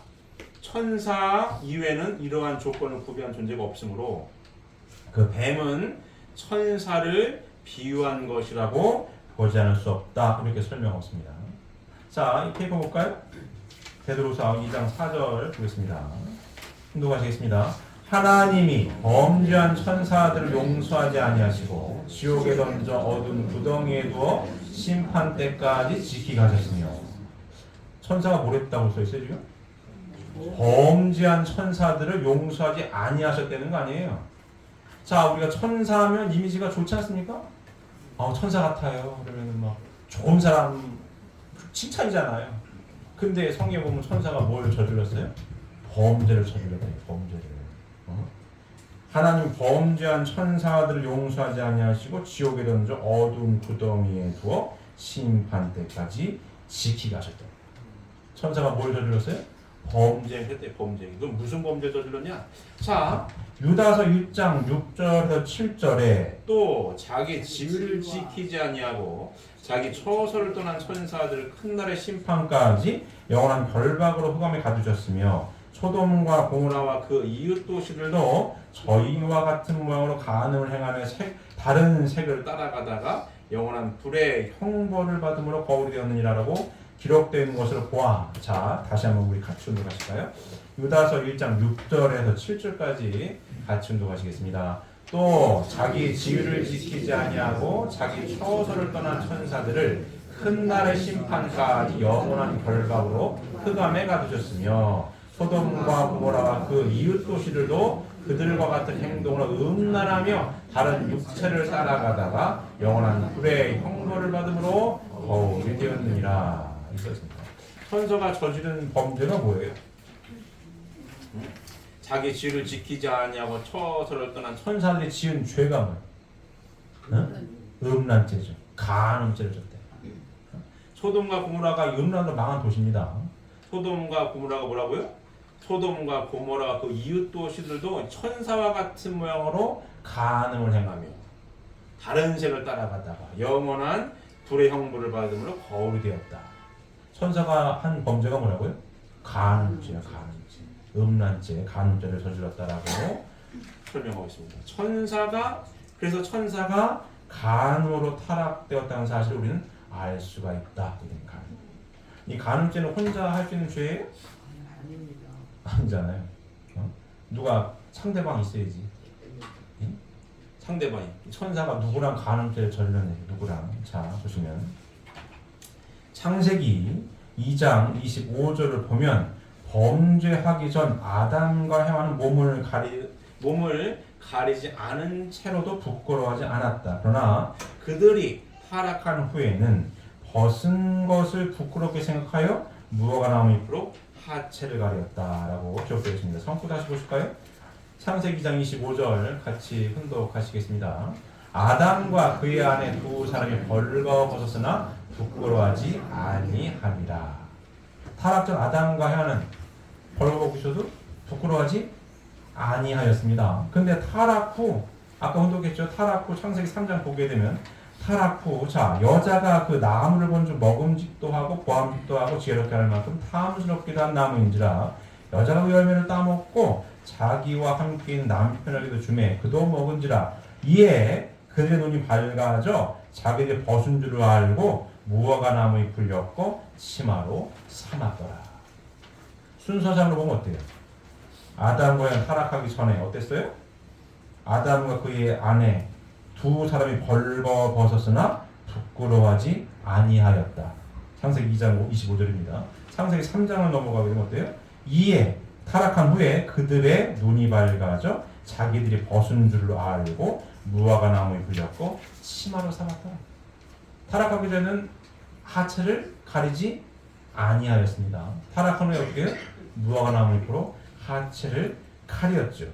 천사 이외에는 이러한 조건을 구비한 존재가 없으므로 그 뱀은 천사를 비유한 것이라고 보지 않을 수 없다. 이렇게 설명했습니다. 자, 이 페이퍼 볼까요? 베드로서 2장 4절 보겠습니다. 순도하시겠습니다. 하나님이 범죄한 천사들을 용서하지 아니하시고 지옥에 던져 어두운 구덩이에 두어 심판 때까지 지키게 하셨으며. 천사가 뭘 했다고 써있어요 지금? 범죄한 천사들을 용서하지 아니하셨다는 거 아니에요. 자, 우리가 천사하면 이미지가 좋지 않습니까? 천사 같아요. 그러면 막 좋은 사람 칭찬이잖아요. 근데 성경에 보면 천사가 뭘 저질렀어요? 범죄를 저질렀대요. 범죄를. 하나님 범죄한 천사들을 용서하지 아니하시고 지옥에 던져 어두운 구덩이에 두어 심판 때까지 지키게 하셨다. 천사가 뭘 저질렀어요? 범죄했대. 범죄. 그럼 무슨 범죄 저질렀냐? 자, 유다서 6장 6절에서 7절에 또 자기 지위를 지키지 아니하고 자기 처소를 떠난 천사들을 큰 날의 심판까지 영원한 결박으로 흑암에 가두셨으며 소돔과 고모라와 그 이웃 도시들도 저희와 같은 모양으로 간음을 행하며 다른 색을 따라가다가 영원한 불의 형벌을 받음으로 거울이 되었느니라라고 기록된 것을 보아. 자, 다시 한번 우리 같이 운동하실까요? 유다서 1장 6절에서 7절까지 같이 운동하시겠습니다. 또 자기 지위를 지키지 아니하고 자기 처소를 떠난 천사들을 큰 날의 심판까지 영원한 결박으로 흑암에 가두셨으며 소돔과 고모라와 그 이웃 도시들도 그들과 같은 행동으로 음란하며 다른 육체를 따라가다가 영원한 불의 형벌을 받음으로 거울이 되었느니라. 있었습니다. 천사가 저지른 범죄가 뭐예요? 자기 지위를 지키지 아니하고 처소를 떠난 천사들이 지은 죄가 뭐예요? 음란죄죠. 간음죄를 졌대. 소돔과 고모라가 음란으로 망한 도시입니다. 소돔과 고모라가 뭐라고요? 소돔과 고모라 그 이웃 도시들도 천사와 같은 모양으로 간음을 행하며 다른 색을 따라가다가 영원한 불의 형벌을 받음으로 거울이 되었다. 천사가 한 범죄가 뭐라고요? 간음죄야. 간음죄. 음란죄, 간음죄를 저질렀다라고 설명하고 있습니다. 그래서 천사가 간음으로 타락되었다는 사실을 우리는 알 수가 있다. 이 간음죄는 혼자 할 수 있는 죄예요? 아닙니다. 아니잖아요. 누가 상대방이 있어야지. 응? 상대방이. 천사가 누구랑 간음죄를 저질렀냐? 누구랑? 자, 보시면 창세기 2장 25절을 보면 범죄하기 전 아담과 헤와는 몸을 가리지 않은 채로도 부끄러워하지 않았다. 그러나 그들이 타락한 후에는 벗은 것을 부끄럽게 생각하여 무화과 나무 잎으로 하체를 가렸다라고 기록되어 있습니다. 성구 다시 보실까요? 창세기 2장 25절 같이 훈독하시겠습니다. 아담과 그의 아내 두 사람이 벌거벗었으나 부끄러워하지 아니함이라. 타락 전 아담과 헤와는 벌거벗으셔도 부끄러워하지 아니하였습니다. 근데 타락 후, 아까 혼독했죠. 타락 후 창세기 3장 보게 되면 타락 후, 자, 여자가 그 나무를 본즉 먹음직도 하고 보암직도 하고 지혜롭게 할 만큼 탐스럽기도 한 나무인지라 여자가 그 열매를 따먹고 자기와 함께인 남편에게도 주매 그도 먹은지라 이에 그들의 눈이 밝아져 자기들이 벗은 줄을 알고 무화과 나무 잎을 엮고 치마로 삼았더라. 순서상으로 보면 어때요? 아담과 헤와 타락하기 전에 어땠어요? 아담과 그의 아내 두 사람이 벌거벗었으나 부끄러워하지 아니하였다. 창세기 2장 25절입니다. 창세기 3장을 넘어가게 되면 어때요? 이에 타락한 후에 그들의 눈이 밝아져 자기들이 벗은 줄로 알고 무화과 나무 잎을 엮고 치마로 삼았다. 타락하기 전에는 하체를 가리지 아니하였습니다. 타락한 후에 어떻게 해요? 무화과 나무 잎으로 하체를 가렸죠.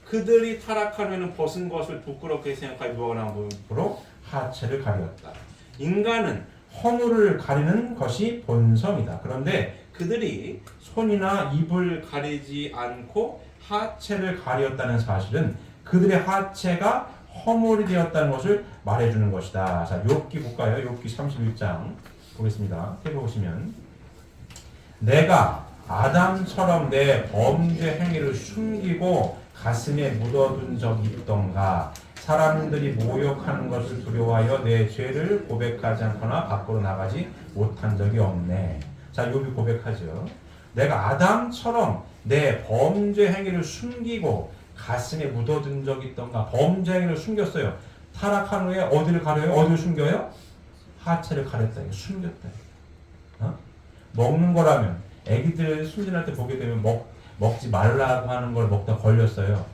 그들이 타락한 후에는 벗은 것을 부끄럽게 생각하여 무화과 나무 잎으로 하체를 가렸다. 인간은 허물을 가리는 것이 본성이다. 그런데 그들이 손이나 입을 가리지 않고 하체를 가렸다는 사실은 그들의 하체가 허물이 되었다는 것을 말해주는 것이다. 자, 욥기 볼까요? 욥기 31장 보겠습니다. 탭을 보시면 내가 아담처럼 내 범죄 행위를 숨기고 가슴에 묻어둔 적이 있던가 사람들이 모욕하는 것을 두려워하여 내 죄를 고백하지 않거나 밖으로 나가지 못한 적이 없네. 자, 욥이 고백하죠. 내가 아담처럼 내 범죄 행위를 숨기고 가슴에 묻어둔 적이 있던가. 범죄 행위를 숨겼어요. 타락한 후에 어디를 가려요? 어디를 숨겨요? 하체를 가렸다. 숨겼다. 먹는 거라면 애기들 순진할 때 보게 되면 먹지 말라고 하는 걸 먹다 걸렸어요.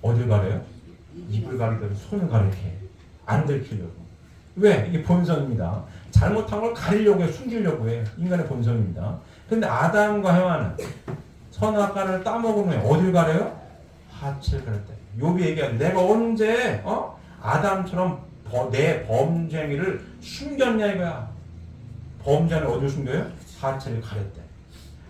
어딜 가려요? 입을 가리든 손을 가리게 안 들키려고. 왜? 이게 본성입니다. 잘못한 걸 가리려고 해, 숨기려고 해. 인간의 본성입니다. 근데 아담과 헤와는 선악과를 따먹은 후에 어딜 가려요? 하체를 가렸다. 욥이 얘기하죠. 내가 언제 아담처럼 내 범죄 행위를 숨겼냐 이거야. 범죄는 어디를 숨겨요? 하체를 가렸대.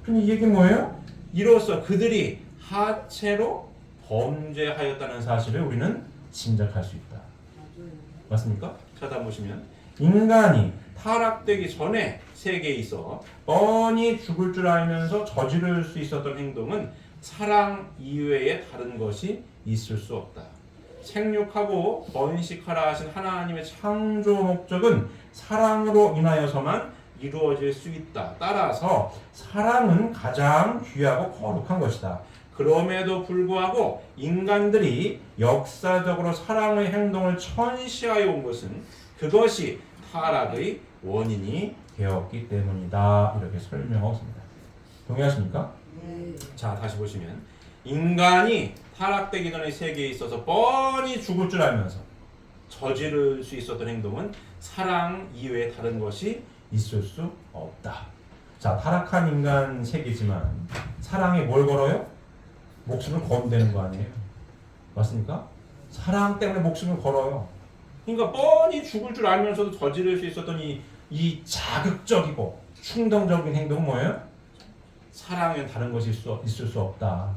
그럼 이 얘기 뭐예요? 이로써 그들이 하체로 범죄하였다는 사실을 우리는 짐작할 수 있다. 맞아요. 맞습니까? 찾아보시면 인간이 타락되기 전에 세계에 있어 뻔히 죽을 줄 알면서 저지를 수 있었던 행동은 사랑 이외에 다른 것이 있을 수 없다. 생육하고 번식하라 하신 하나님의 창조 목적은 사랑으로 인하여서만 이루어질 수 있다. 따라서 사랑은 가장 귀하고 거룩한 것이다. 그럼에도 불구하고 인간들이 역사적으로 사랑의 행동을 천시하여 온 것은 그것이 타락의 원인이 되었기 때문이다. 이렇게 설명하고 있습니다. 동의하십니까? 네. 자, 다시 보시면 인간이 타락되기 전의 세계에 있어서 뻔히 죽을 줄 알면서 저지를 수 있었던 행동은 사랑 이외에 다른 것이 있을 수 없다. 자, 타락한 인간 세계지만 사랑에 뭘 걸어요? 목숨을 건대는 거 아니에요? 맞습니까? 사랑 때문에 목숨을 걸어요. 그러니까 뻔히 죽을 줄 알면서도 저지를 수 있었던 이 자극적이고 충동적인 행동은 뭐예요? 사랑에 다른 것이 있을 수 없다.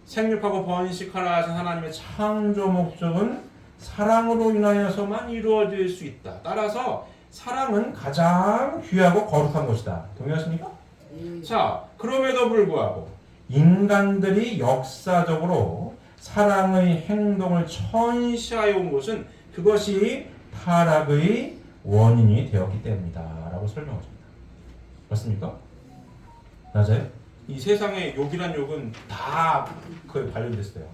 생육하고 번식하라 하신 하나님의 창조 목적은 사랑으로 인하여서만 이루어질 수 있다. 따라서 사랑은 가장 귀하고 거룩한 것이다. 동의하십니까? 네. 자, 그럼에도 불구하고 인간들이 역사적으로 사랑의 행동을 천시하여 온 것은 그것이 타락의 원인이 되었기 때문이다. 라고 설명하십니다. 맞습니까? 맞아요? 이 세상에 욕이란 욕은 다 그에 관련됐어요.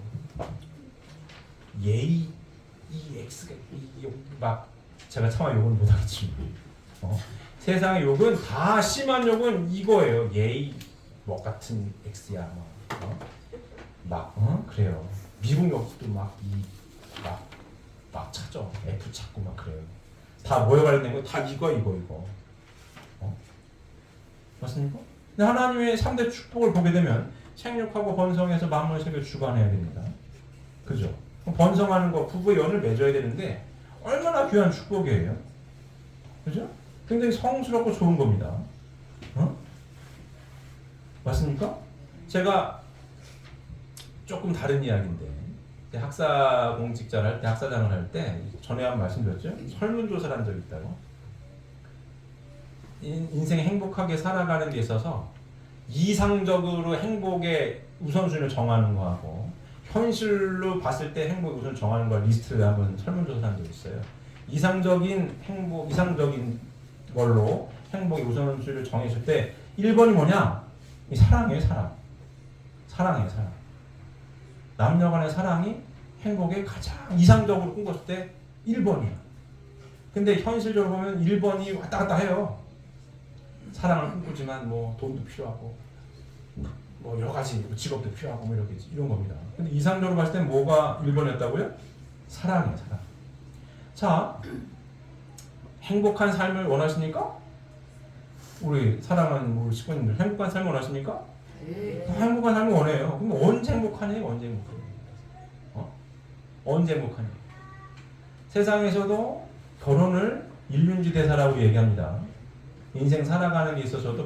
예의, 이 X가 막 제가 차마 욕을 못하겠지. 세상의 욕은 다 심한 욕은 이거예요. 예의 뭐 같은 X야 그래요. 미국 욕도 막 찾아 F 찾고 막 그래요. 다 뭐에 관련된 거? 다 이거. 맞습니까? 근데 하나님의 3대 축복을 보게 되면 생육하고 번성해서 만물 세계를 주관해야 됩니다. 그죠? 번성하는 거, 부부의 연을 맺어야 되는데 얼마나 귀한 축복이에요. 그죠? 굉장히 성스럽고 좋은 겁니다. 맞습니까? 제가 조금 다른 이야기인데 학사 공직자를 할 때, 학사장을 할 때 전에 한번 말씀드렸죠? 설문조사를 한 적이 있다고. 인생 행복하게 살아가는 데 있어서 이상적으로 행복의 우선순위를 정하는 거하고 현실로 봤을 때 행복의 우선순위를 정하는 거 리스트를 한번 설문조사를 한 적이 있어요. 이상적인 행복, 이상적인 걸로 행복의 우선순위를 정했을 때 1번이 뭐냐? 이 사랑이에요, 사랑. 사랑이에요, 사랑. 남녀 간의 사랑이 행복에 가장 이상적으로 꾼 것일 때 1번이야. 근데 현실적으로 보면 1번이 왔다 갔다 해요. 사랑을 꿈꾸지만 뭐 돈도 필요하고 뭐 여러 가지 직업도 필요하고 뭐 이렇게 이런 겁니다. 근데 이상적으로 봤을 때 뭐가 1번이었다고요? 사랑이에요, 사랑. 자, 행복한 삶을 원하십니까? 우리 사랑하는 우리 식구님들 행복한 삶을 원하십니까? 네. 행복한 삶을 원해요. 그럼 언제 행복하냐? 언제 행복하냐? 언제 행복하냐? 세상에서도 결혼을 일륜지 대사라고 얘기합니다. 인생 살아가는 데 있어서도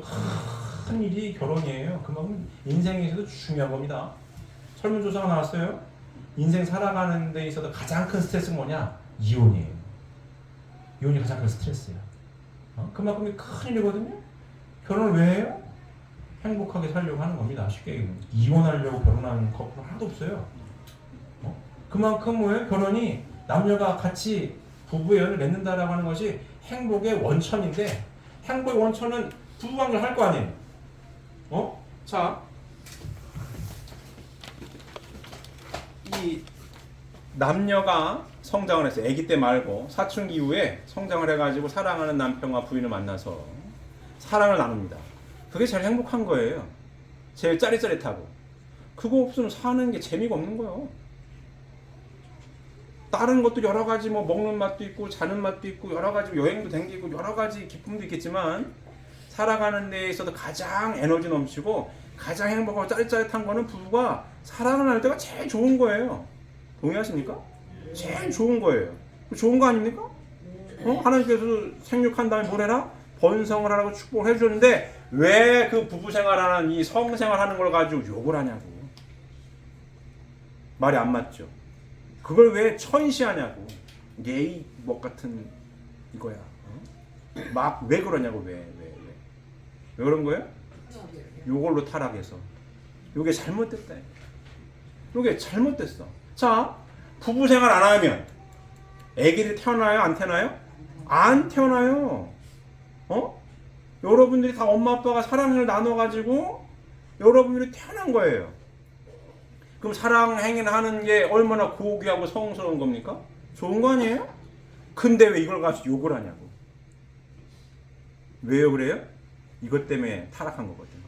큰 일이 결혼이에요. 그만큼 인생에서도 중요한 겁니다. 설문조사가 나왔어요. 인생 살아가는 데 있어서 가장 큰 스트레스는 뭐냐? 이혼이에요. 이혼이 가장 큰 스트레스야. 그만큼 큰 일이거든요. 결혼을 왜 해요? 행복하게 살려고 하는 겁니다. 쉽게 얘기하면. 이혼하려고 결혼하는 커플은 하나도 없어요. 그만큼 뭐예요? 결혼이 남녀가 같이 부부의 연을 맺는다라고 하는 것이 행복의 원천인데 행복의 원천은 부부관계를 할 거 아니에요. 자, 이 남녀가 성장을 해서 아기 때 말고 사춘기 이후에 성장을 해가지고 사랑하는 남편과 부인을 만나서 사랑을 나눕니다. 그게 제일 행복한 거예요. 제일 짜릿짜릿하고. 그거 없으면 사는 게 재미가 없는 거예요. 다른 것도 여러 가지 뭐 먹는 맛도 있고 자는 맛도 있고 여러 가지 여행도 다니고 여러 가지 기쁨도 있겠지만 살아가는 데 있어서 가장 에너지 넘치고 가장 행복하고 짜릿짜릿한 거는 부부가 사랑을 나눌 때가 제일 좋은 거예요. 동의하십니까? 제일 좋은 거예요. 좋은 거 아닙니까? 하나님께서 생육한 다음에 뭘 해라? 번성을 하라고 축복을 해주는데 왜 그 부부 생활하는 이 성생활하는 걸 가지고 욕을 하냐고. 말이 안 맞죠. 그걸 왜 천시하냐고. 게이 뭐 같은 이거야. 막 왜 그러냐고. 왜 그런 거예요? 요걸로 타락해서. 요게 잘못됐다. 요게 잘못됐어. 자, 부부 생활 안 하면 애기들이 태어나요? 안 태어나요? 안 태어나요. 여러분들이 다 엄마 아빠가 사랑을 나눠가지고 여러분들이 태어난 거예요. 그럼 사랑 행위를 하는 게 얼마나 고귀하고 성스러운 겁니까? 좋은 거 아니에요? 근데 왜 이걸 가지고 욕을 하냐고. 왜요 그래요? 이것 때문에 타락한 거거든요.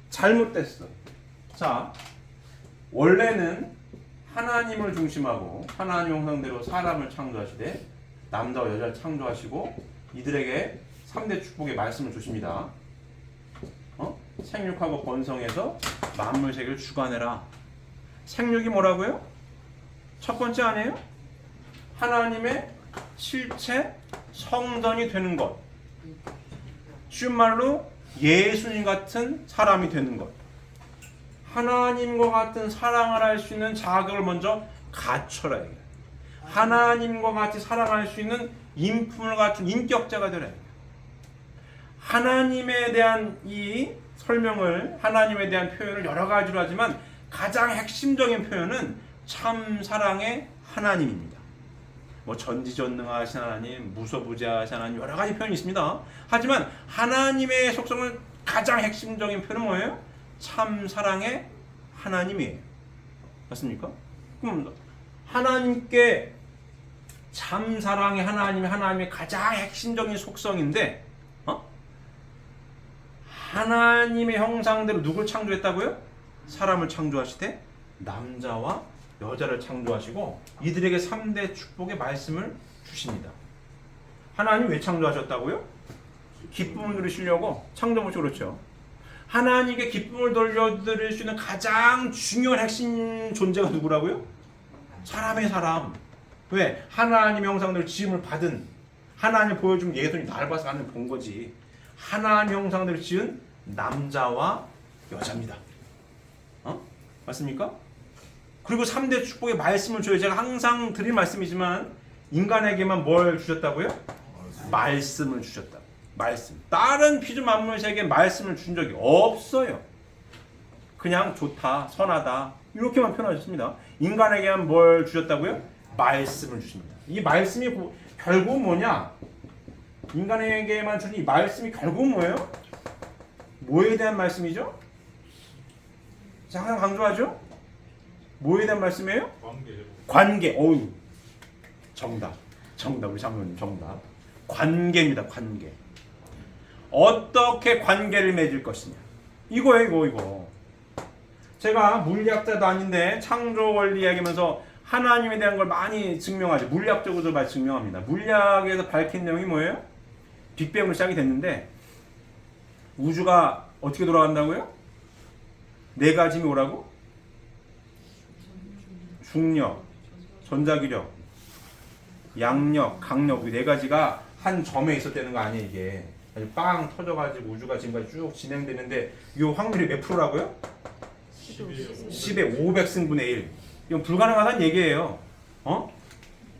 잘못됐어. 자, 원래는 하나님을 중심하고 하나님 형상대로 사람을 창조하시되 남자와 여자를 창조하시고 이들에게 3대 축복의 말씀을 주십니다. 생육하고 번성해서 만물 세계를 주관해라. 생육이 뭐라고요? 첫 번째 아니에요? 하나님의 실체 성전이 되는 것. 쉬운 말로 예수님 같은 사람이 되는 것. 하나님과 같은 사랑을 할 수 있는 자격을 먼저 갖춰라. 하나님과 같이 사랑할 수 있는 인품을 갖춘 인격자가 되라. 하나님에 대한 이 설명을, 하나님에 대한 표현을 여러 가지로 하지만 가장 핵심적인 표현은 참 사랑의 하나님입니다. 뭐 전지전능하신 하나님, 무소부재하신 하나님 여러 가지 표현이 있습니다. 하지만 하나님의 속성은 가장 핵심적인 표현은 뭐예요? 참 사랑의 하나님이에요. 맞습니까? 그럼 하나님께 참 사랑의 하나님의 가장 핵심적인 속성인데 하나님의 형상대로 누굴 창조했다고요? 사람을 창조하시되 남자와 여자를 창조하시고 이들에게 3대 축복의 말씀을 주십니다. 하나님 왜 창조하셨다고요? 기쁨을 누리시려고 창조물이 그렇죠. 하나님께 기쁨을 돌려드릴 수 있는 가장 중요한 핵심 존재가 누구라고요? 사람의 사람. 왜? 하나님의 형상대로 지음을 받은 하나님 보여준 예수님이 나를 봐서 나는 본 거지. 하나님 형상대로 지은 남자와 여자입니다. 맞습니까? 그리고 3대 축복의 말씀을 줘요. 제가 항상 드릴 말씀이지만 인간에게만 뭘 주셨다고요? 말씀을 주셨다. 말씀. 다른 피조 만물 세계에 말씀을 준 적이 없어요. 그냥 좋다, 선하다 이렇게만 표현하셨습니다. 인간에게만 뭘 주셨다고요? 말씀을 주십니다. 이 말씀이 결국 뭐냐? 인간에게만 준 이 말씀이 결국 뭐예요? 뭐에 대한 말씀이죠? 자, 항상 강조하죠? 뭐에 대한 말씀이에요? 관계. 어우, 정답. 우리 장로님 정답. 관계입니다. 관계. 어떻게 관계를 맺을 것이냐. 이거예요, 이거. 제가 물리학자도 아닌데 창조 원리 이야기하면서 하나님에 대한 걸 많이 증명하죠. 물리학적으로 많이 증명합니다. 물리학에서 밝힌 내용이 뭐예요? 빅뱅으로 시작이 됐는데 우주가 어떻게 돌아간다고요? 4가지 힘이 오라고? 중력, 전자기력, 양력, 강력 이 4가지가 한 점에 있었다는 거 아니에요. 이게 아주 빵 터져가지고 우주가 지금까지 쭉 진행되는데 이 확률이 몇 프로라고요? 10의 500승분의 1. 이건 불가능하다는 얘기예요.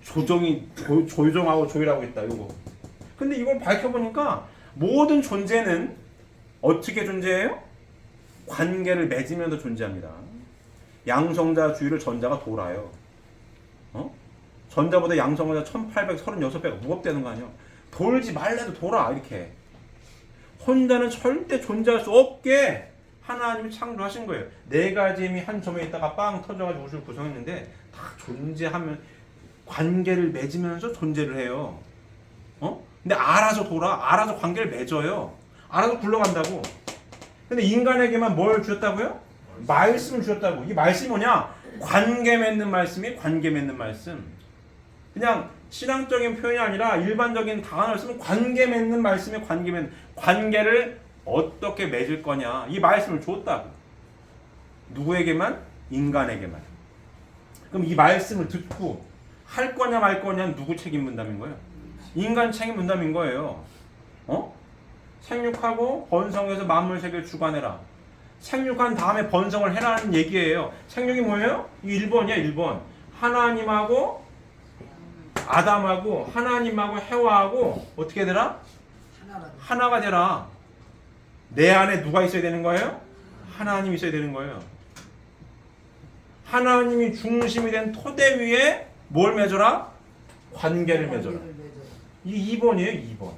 조정하고 조율하고 있다. 이거. 근데 이걸 밝혀보니까 모든 존재는 어떻게 존재해요? 관계를 맺으면서 존재합니다. 양성자 주위를 전자가 돌아요. 전자보다 양성자 1836배가 무겁다는 거 아니에요? 돌지 말래도 돌아. 이렇게. 혼자는 절대 존재할 수 없게 하나님이 창조하신 거예요. 네 가지 힘이 한 점에 있다가 빵 터져가지고 우주를 구성했는데 다 존재하면 관계를 맺으면서 존재를 해요. 근데 알아서 알아서 관계를 맺어요. 알아서 굴러간다고. 근데 인간에게만 뭘 주셨다고요? 말씀을 주셨다고. 이 말씀이 뭐냐? 관계 맺는 말씀이 관계 맺는 말씀. 그냥 신앙적인 표현이 아니라 일반적인 단어를 쓰면 관계 맺는 말씀에 관계 맺는 관계를 어떻게 맺을 거냐 이 말씀을 줬다고. 누구에게만? 인간에게만. 그럼 이 말씀을 듣고 할 거냐 말 거냐는 누구 책임 분담인 거예요? 인간 책임 분담인 거예요. 생육하고 번성해서 만물 세계를 주관해라. 생육한 다음에 번성을 해라는 얘기예요. 생육이 뭐예요? 이 1번이야 1번. 하나님하고 아담하고 하나님하고 해와하고 어떻게 되라? 하나가 되라. 내 안에 누가 있어야 되는 거예요? 하나님이 있어야 되는 거예요. 하나님이 중심이 된 토대 위에 뭘 맺어라? 관계를 맺어라. 이 2번이에요 2번.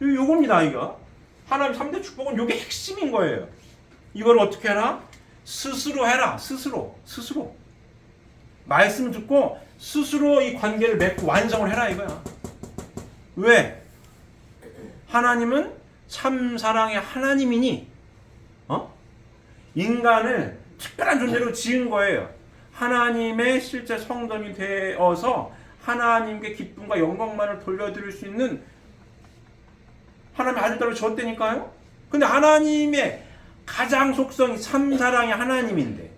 요겁니다 이거. 하나님 3대 축복은 요게 핵심인 거예요. 이걸 어떻게 해라? 스스로 해라. 스스로. 말씀을 듣고 스스로 이 관계를 맺고 완성을 해라 이거야. 왜? 하나님은 참 사랑의 하나님이니 인간을 특별한 존재로 지은 거예요. 하나님의 실제 성전이 되어서 하나님께 기쁨과 영광만을 돌려드릴 수 있는 하나님의 아들들을 줬다니까요. 근데 하나님의 가장 속성이 참 사랑의 하나님인데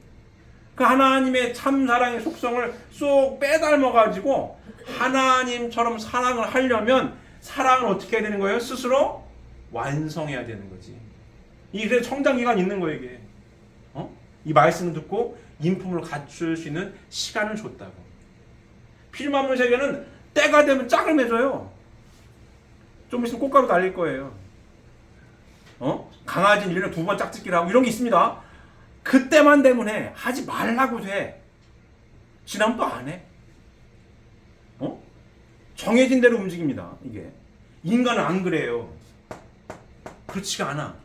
그 하나님의 참 사랑의 속성을 쏙 빼닮아가지고 하나님처럼 사랑을 하려면 사랑을 어떻게 해야 되는 거예요? 스스로 완성해야 되는 거지. 이게 성장기간이 있는 거예요 이게. 이 말씀을 듣고 인품을 갖출 수 있는 시간을 줬다고. 피조만물 세계는 때가 되면 짝을 맺어요. 좀 있으면 꽃가루 날릴 거예요. 강아지는 1년에 2번 짝짓기를 하고 이런 게 있습니다. 그때만 되면 해. 하지 말라고 돼. 지나면 또 안 해. 정해진 대로 움직입니다. 이게. 인간은 안 그래요. 그렇지가 않아.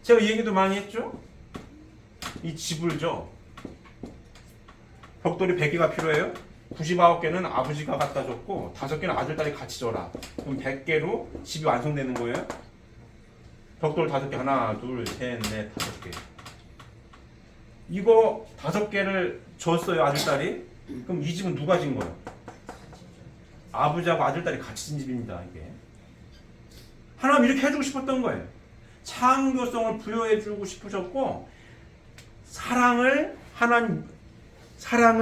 제가 이 얘기도 많이 했죠. 이 집을 벽돌이 100개가 필요해요. 99개는 아버지가 갖다 줬고 5개는 아들, 딸이 같이 줘라. 그럼 100개로 집이 완성되는 거예요. 벽돌 5개 하나, 둘, 셋, 넷, 5개. 이거 5개를 줬어요 아들, 딸이. 그럼 이 집은 누가 진 거예요? 아버지하고 아들, 딸이 같이 진 집입니다. 이게. 하나님 이렇게 해주고 싶었던 거예요. 창조성을 부여해주고 싶으셨고 사랑을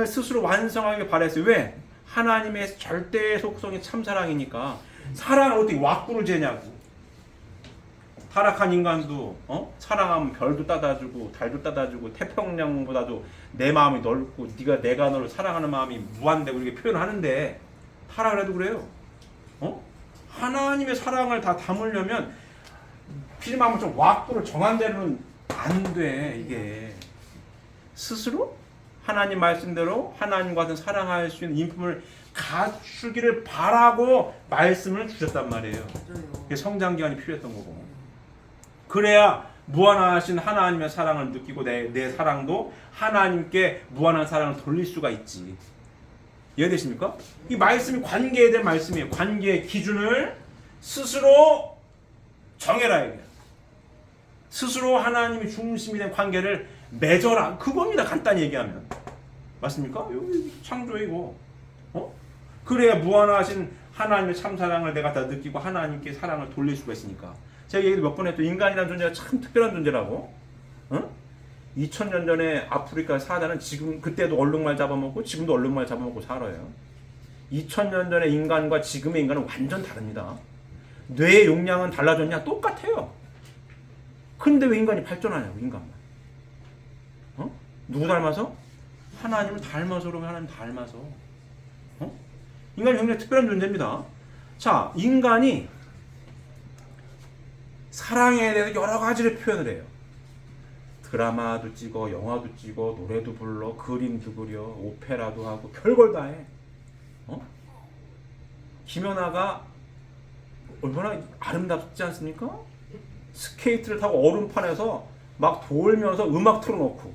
스스로 완성하길 바랬어요. 왜? 하나님의 절대 속성이 참 사랑이니까. 사랑을 어떻게 왁구를 재냐고. 타락한 인간도 사랑하면 별도 따다주고 달도 따다주고 태평양보다도 내 마음이 넓고 내가 너를 사랑하는 마음이 무한대고 이렇게 표현을 하는데 타락을 해도 그래요. 하나님의 사랑을 다 담으려면 피조만물 좀 왁구를 정한 대로는 안 돼. 이게 스스로 하나님 말씀대로 하나님과 같은 사랑할 수 있는 인품을 갖추기를 바라고 말씀을 주셨단 말이에요. 그게 성장기간이 필요했던 거고. 그래야 무한하신 하나님의 사랑을 느끼고 내 사랑도 하나님께 무한한 사랑을 돌릴 수가 있지. 이해되십니까? 이 말씀이 관계에 대한 말씀이에요. 관계의 기준을 스스로 정해라 이게. 스스로 하나님이 중심이 된 관계를 맺어라. 그겁니다. 간단히 얘기하면. 맞습니까? 여기 창조이고. 그래야 무한하신 하나님의 참사랑을 내가 다 느끼고 하나님께 사랑을 돌릴 수가 있으니까. 제가 얘기도 몇 번 했죠. 인간이라는 존재가 참 특별한 존재라고. 2000년 전에 아프리카 사자는 지금 그때도 얼룩말 잡아먹고 지금도 얼룩말 잡아먹고 살아요. 2000년 전의 인간과 지금의 인간은 완전 다릅니다. 뇌의 용량은 달라졌냐? 똑같아요. 근데 왜 인간이 발전하냐고. 인간만. 누구 닮아서? 하나님을 닮아서. 그러면 하나님 닮아서. 인간이 굉장히 특별한 존재입니다. 자, 인간이 사랑에 대해서 여러 가지를 표현을 해요. 드라마도 찍어, 영화도 찍어, 노래도 불러, 그림도 그려, 오페라도 하고 별걸 다 해. 김연아가 얼마나 아름답지 않습니까? 스케이트를 타고 얼음판에서 막 돌면서 음악 틀어놓고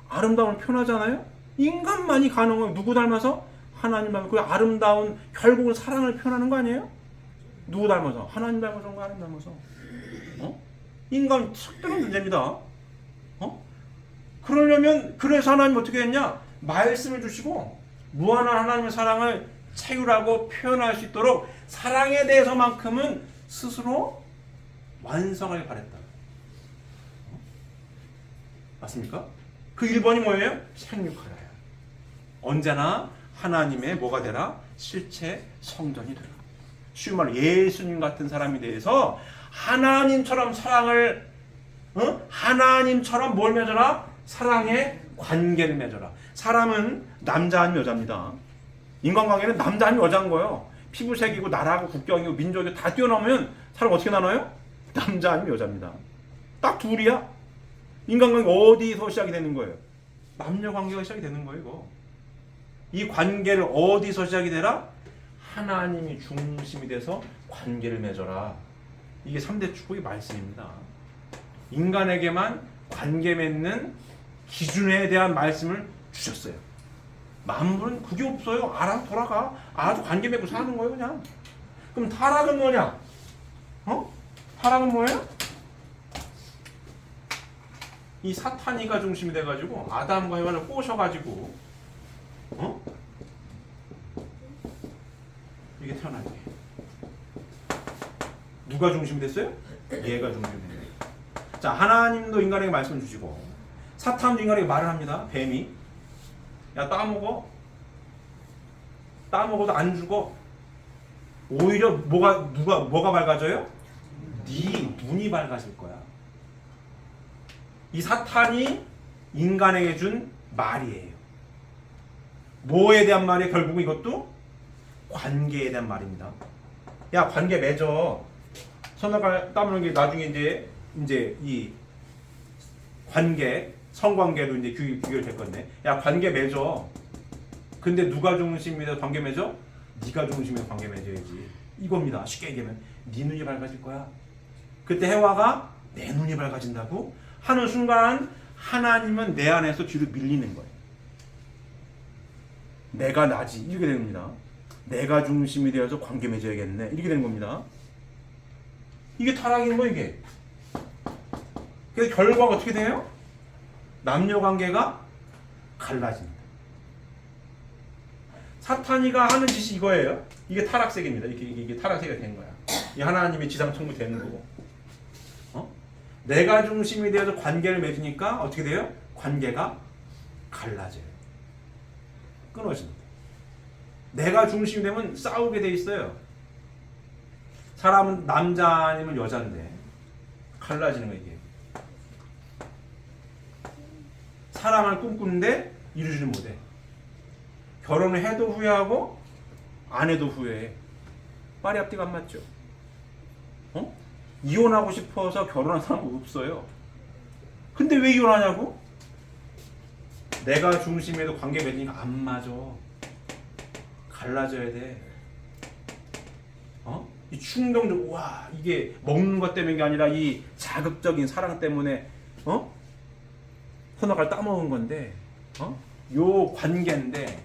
아름다움을 표현하잖아요. 인간만이 가능한 누구 닮아서? 하나님 닮아서. 그 아름다운 결국은 사랑을 표현하는 거 아니에요? 누구 닮아서? 하나님 닮아서, 하나님 닮아서. 인간 특별한 존재입니다. 그러려면 그래서 하나님 어떻게 했냐? 말씀을 주시고 무한한 하나님의 사랑을 체휼하고 표현할 수 있도록 사랑에 대해서만큼은 스스로 완성하길 바랬다. 맞습니까? 그 1번이 뭐예요? 생육하라. 언제나 하나님의 뭐가 되라? 실체 성전이 되라. 쉬운 말로 예수님 같은 사람이 대해서 하나님처럼 사랑을 하나님처럼 뭘 맺어라? 사랑의 관계를 맺어라. 사람은 남자 아니면 여자입니다. 인간관계는 남자 아니면 여자인 거예요. 피부색이고 나라고 국경이고 민족이고 다 뛰어넘으면 사람 어떻게 나눠요? 남자 아니면 여자입니다. 딱 둘이야. 인간관계 어디서 시작이 되는 거예요? 남녀관계가 시작이 되는 거예요. 이거. 이 관계를 어디서 시작이 되라? 하나님이 중심이 돼서 관계를 맺어라. 이게 3대 축복의 말씀입니다. 인간에게만 관계 맺는 기준에 대한 말씀을 주셨어요. 만물은 그게 없어요. 알아서 돌아가. 알아서 관계 맺고 사는 거예요, 그냥. 그럼 타락은 뭐냐? 타락은 뭐예요? 이 사탄이가 중심이 돼가지고 아담과 해와를 꼬셔가지고 이게 태어나게. 누가 중심이 됐어요? 얘가 중심이 됐어요. 자, 하나님도 인간에게 말씀 주시고 사탄도 인간에게 말을 합니다. 뱀이 야 따먹어. 따먹어도 안 죽어. 오히려 뭐가 밝아져요? 네 눈이 밝아질 거야. 이 사탄이 인간에게 준 말이에요. 뭐에 대한 말이에요? 결국은 이것도 관계에 대한 말입니다. 야 관계 맺어. 선악을 따먹는 게 나중에 이제 이 관계 성관계로 이제 규율될 건데, 야 관계 맺어. 근데 누가 중심이 돼서 관계 맺어? 네가 중심이 돼서 관계 맺어야지. 이겁니다. 쉽게 얘기하면 네 눈이 밝아질 거야. 그때 해와가 내 눈이 밝아진다고 하는 순간 하나님은 내 안에서 뒤로 밀리는 거예요. 내가 나지 이렇게 됩니다. 내가 중심이 되어서 관계 맺어야겠네 이렇게 되는 겁니다. 이게 타락인 거예요. 이게. 그래서 결과가 어떻게 돼요? 남녀 관계가 갈라집니다. 사탄이가 하는 짓이 이거예요. 이게 타락색입니다. 이게 타락색이 된 거야. 이 하나님의 지상천국 되는 거고. 내가 중심이 되어서 관계를 맺으니까 어떻게 돼요? 관계가 갈라져요. 끊어집니다. 내가 중심이 되면 싸우게 돼 있어요. 사람은 남자 아니면 여자인데 갈라지는 거예요. 이게. 사랑을 꿈꾸는데 이루지는 못해. 결혼을 해도 후회하고 안 해도 후회해. 말이 앞뒤가 안 맞죠? 이혼하고 싶어서 결혼한 사람은 없어요. 근데 왜 이혼하냐고? 내가 중심에도 관계 맺으니까 안 맞아. 갈라져야 돼. 이 충동적, 와, 이게 먹는 것 때문에 게 아니라 이 자극적인 사랑 때문에, 선악을 따먹은 건데, 요 관계인데,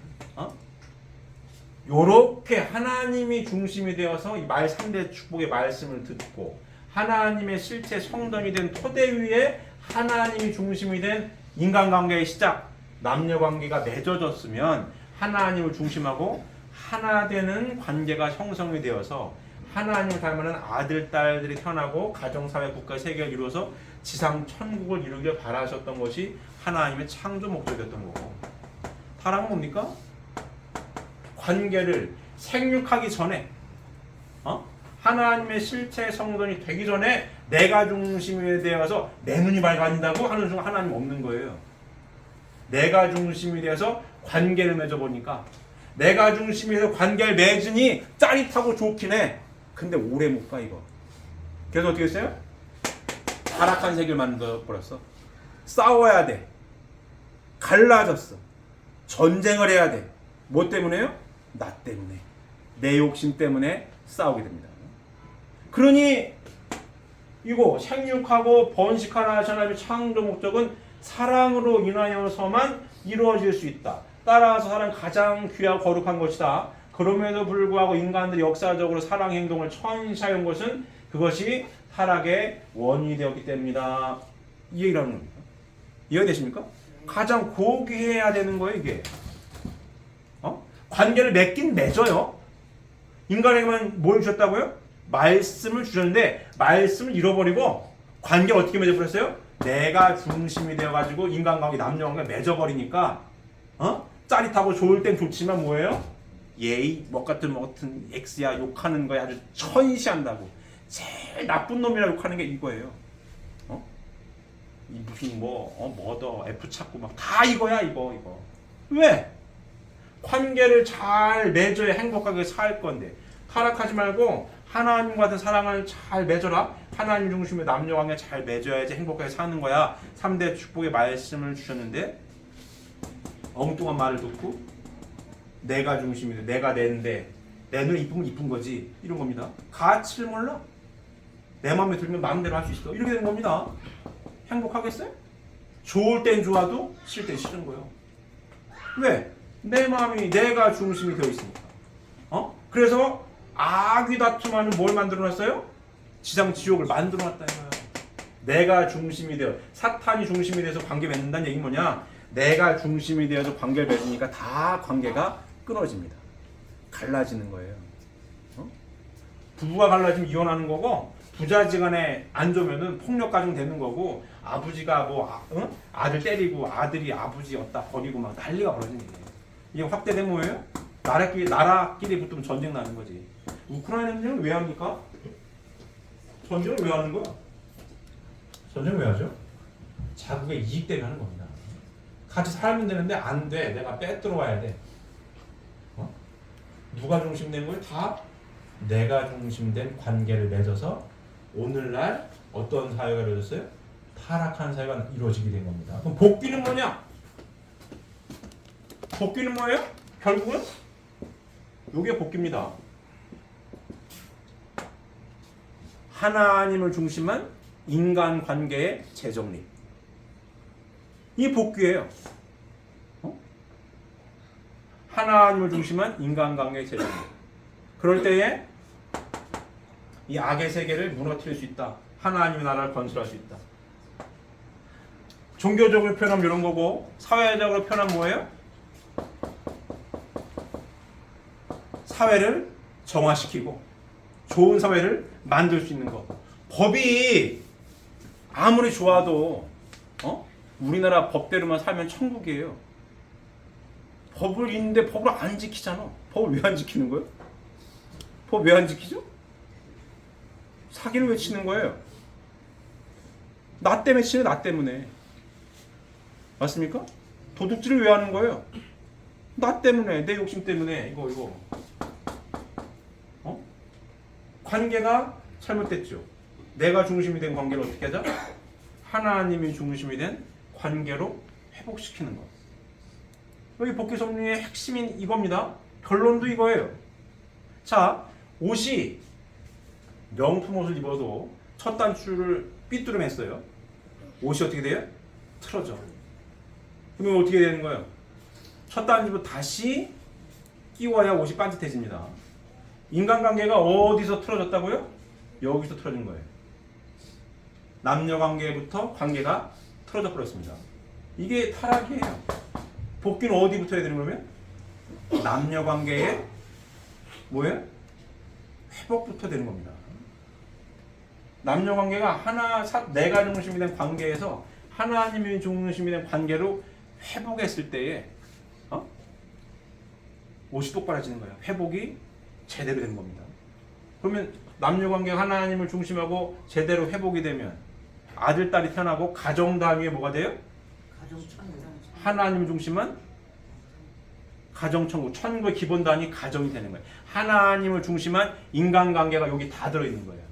요렇게 하나님이 중심이 되어서 이 3대 축복의 말씀을 듣고, 하나님의 실체 성전이 된 토대 위에 하나님이 중심이 된 인간관계의 시작, 남녀관계가 맺어졌으면 하나님을 중심하고 하나 되는 관계가 형성이 되어서 하나님을 닮은 아들, 딸들이 태어나고 가정사회, 국가, 세계를 이루어서 지상 천국을 이루길 바라셨던 것이 하나님의 창조 목적이었던 거고, 타락은 뭡니까? 관계를 생육하기 전에 하나님의 실체 성전이 되기 전에 내가 중심이 되어서 내 눈이 밝아진다고 하는 순간 하나님 없는 거예요. 내가 중심이 되어서 관계를 맺어보니까 내가 중심이 되어서 관계를 맺으니 짜릿하고 좋긴 해. 근데 오래 못 가 이거. 그래서 어떻게 했어요? 타락한 세계를 만들어버렸어. 싸워야 돼. 갈라졌어. 전쟁을 해야 돼. 뭐 때문에요? 나 때문에. 내 욕심 때문에 싸우게 됩니다. 그러니 이거 생육하고 번식하라 하신 하나님의 창조 목적은 사랑으로 인하여서만 이루어질 수 있다. 따라서 사랑은 가장 귀하고 거룩한 것이다. 그럼에도 불구하고 인간들이 역사적으로 사랑 행동을 천시해온 것은 그것이 타락의 원인이 되었기 때문이다. 이 얘기를 하는 겁니다. 이해가 되십니까? 가장 고귀해야 되는 거예요, 이게. 관계를 맺긴 맺어요. 인간에게만 뭘 주셨다고요? 말씀을 주셨는데 말씀을 잃어버리고 관계를 어떻게 맺어버렸어요? 내가 중심이 되어가지고 인간관계, 남녀관계 맺어버리니까 짜릿하고 좋을 땐 좋지만 뭐예요? 예의, 뭐 같은 X야 욕하는 거에 아주 천시한다고. 제일 나쁜 놈이라 욕하는 게 이거예요. 이 무슨 뭐더 F 찾고 막 다 이거야 이거. 왜? 관계를 잘 맺어야 행복하게 살 건데 타락하지 말고 하나님과 같은 사랑을 잘 맺어라. 하나님 중심의 남녀관계 잘 맺어야지 행복하게 사는 거야. 3대 축복의 말씀을 주셨는데 엉뚱한 말을 듣고 내가 중심이고 내가 내인데 내 눈에 이쁘면 이쁜 거지 이런 겁니다. 가치를 몰라. 내 마음에 들면 마음대로 할 수 있어. 이렇게 되는 겁니다. 행복하겠어요? 좋을 땐 좋아도 싫을 땐 싫은 거예요. 왜? 내 마음이 내가 중심이 되어 있으니까. 그래서 악이 다툼하는 뭘 만들어놨어요? 지상 지옥을 만들어놨다 이거예요. 내가 중심이 되어 사탄이 중심이 돼서 관계 맺는다는 얘기는 뭐냐? 내가 중심이 되어서 관계를 맺으니까 다 관계가 끊어집니다. 갈라지는 거예요. 부부가 갈라지면 이혼하는 거고 부자지간에 안 좋으면은 폭력 가정 되는 거고 아버지가 아들 때리고 아들이 아버지 였다 버리고 막 난리가 벌어지는 거예요. 이게 확대된 뭐예요? 나라끼리 붙으면 전쟁 나는 거지. 우크라이나는 왜 합니까? 전쟁을 왜 하는 거야? 전쟁 왜 하죠? 자국의 이익 때문에 하는 겁니다. 같이 살면 되는데 안 돼. 내가 빼들어와야 돼. 누가 중심된 거예요? 다 내가 중심된 관계를 맺어서 오늘날 어떤 사회가 이루어졌어요? 타락한 사회가 이루어지게 된 겁니다. 그럼 복귀는 뭐냐? 복귀는 뭐예요? 결국은 이게 복귀입니다. 하나님을 중심한 인간관계의 재정립. 이 복귀예요. 하나님을 중심한 인간관계의 재정립. 그럴 때에 이 악의 세계를 무너뜨릴 수 있다. 하나님의 나라를 건설할 수 있다. 종교적으로 표현하면 이런 거고 사회적으로 표현하면 뭐예요? 사회를 정화시키고 좋은 사회를 만들 수 있는 거. 법이 아무리 좋아도 우리나라 법대로만 살면 천국이에요. 법을 있는데 법을 안 지키잖아. 법을 왜 안 지키는 거예요? 법 왜 안 지키죠? 사기를 왜 치는 거예요? 나 때문에 치네, 나 때문에. 맞습니까? 도둑질을 왜 하는 거예요? 나 때문에, 내 욕심 때문에, 이거. 관계가 잘못됐죠. 내가 중심이 된 관계를 어떻게 하자? 하나님이 중심이 된 관계로 회복시키는 것. 여기 복귀 섭리의 핵심인 이겁니다. 결론도 이거예요. 자, 옷이 명품 옷을 입어도 첫 단추를 삐뚤음했어요. 옷이 어떻게 돼요? 틀어져. 그러면 어떻게 되는 거예요? 첫 단추를 다시 끼워야 옷이 반듯해집니다. 인간관계가 어디서 틀어졌다고요? 여기서 틀어진 거예요. 남녀관계부터 관계가 틀어져 버렸습니다. 이게 타락이에요. 복귀는 어디부터 해야 되는 거면? 남녀관계의 뭐예요? 회복부터 되는 겁니다. 남녀관계가 내가 중심이 된 관계에서 하나님이 중심이 된 관계로 회복했을 때에 옷이 똑바라지는 거예요. 회복이 제대로 된 겁니다. 그러면 남녀관계가 하나님을 중심하고 제대로 회복이 되면 아들, 딸이 태어나고 가정 단위에 뭐가 돼요? 하나님 중심한 가정천국, 천국의 기본 단위 가정이 되는 거예요. 하나님을 중심한 인간관계가 여기 다 들어있는 거예요.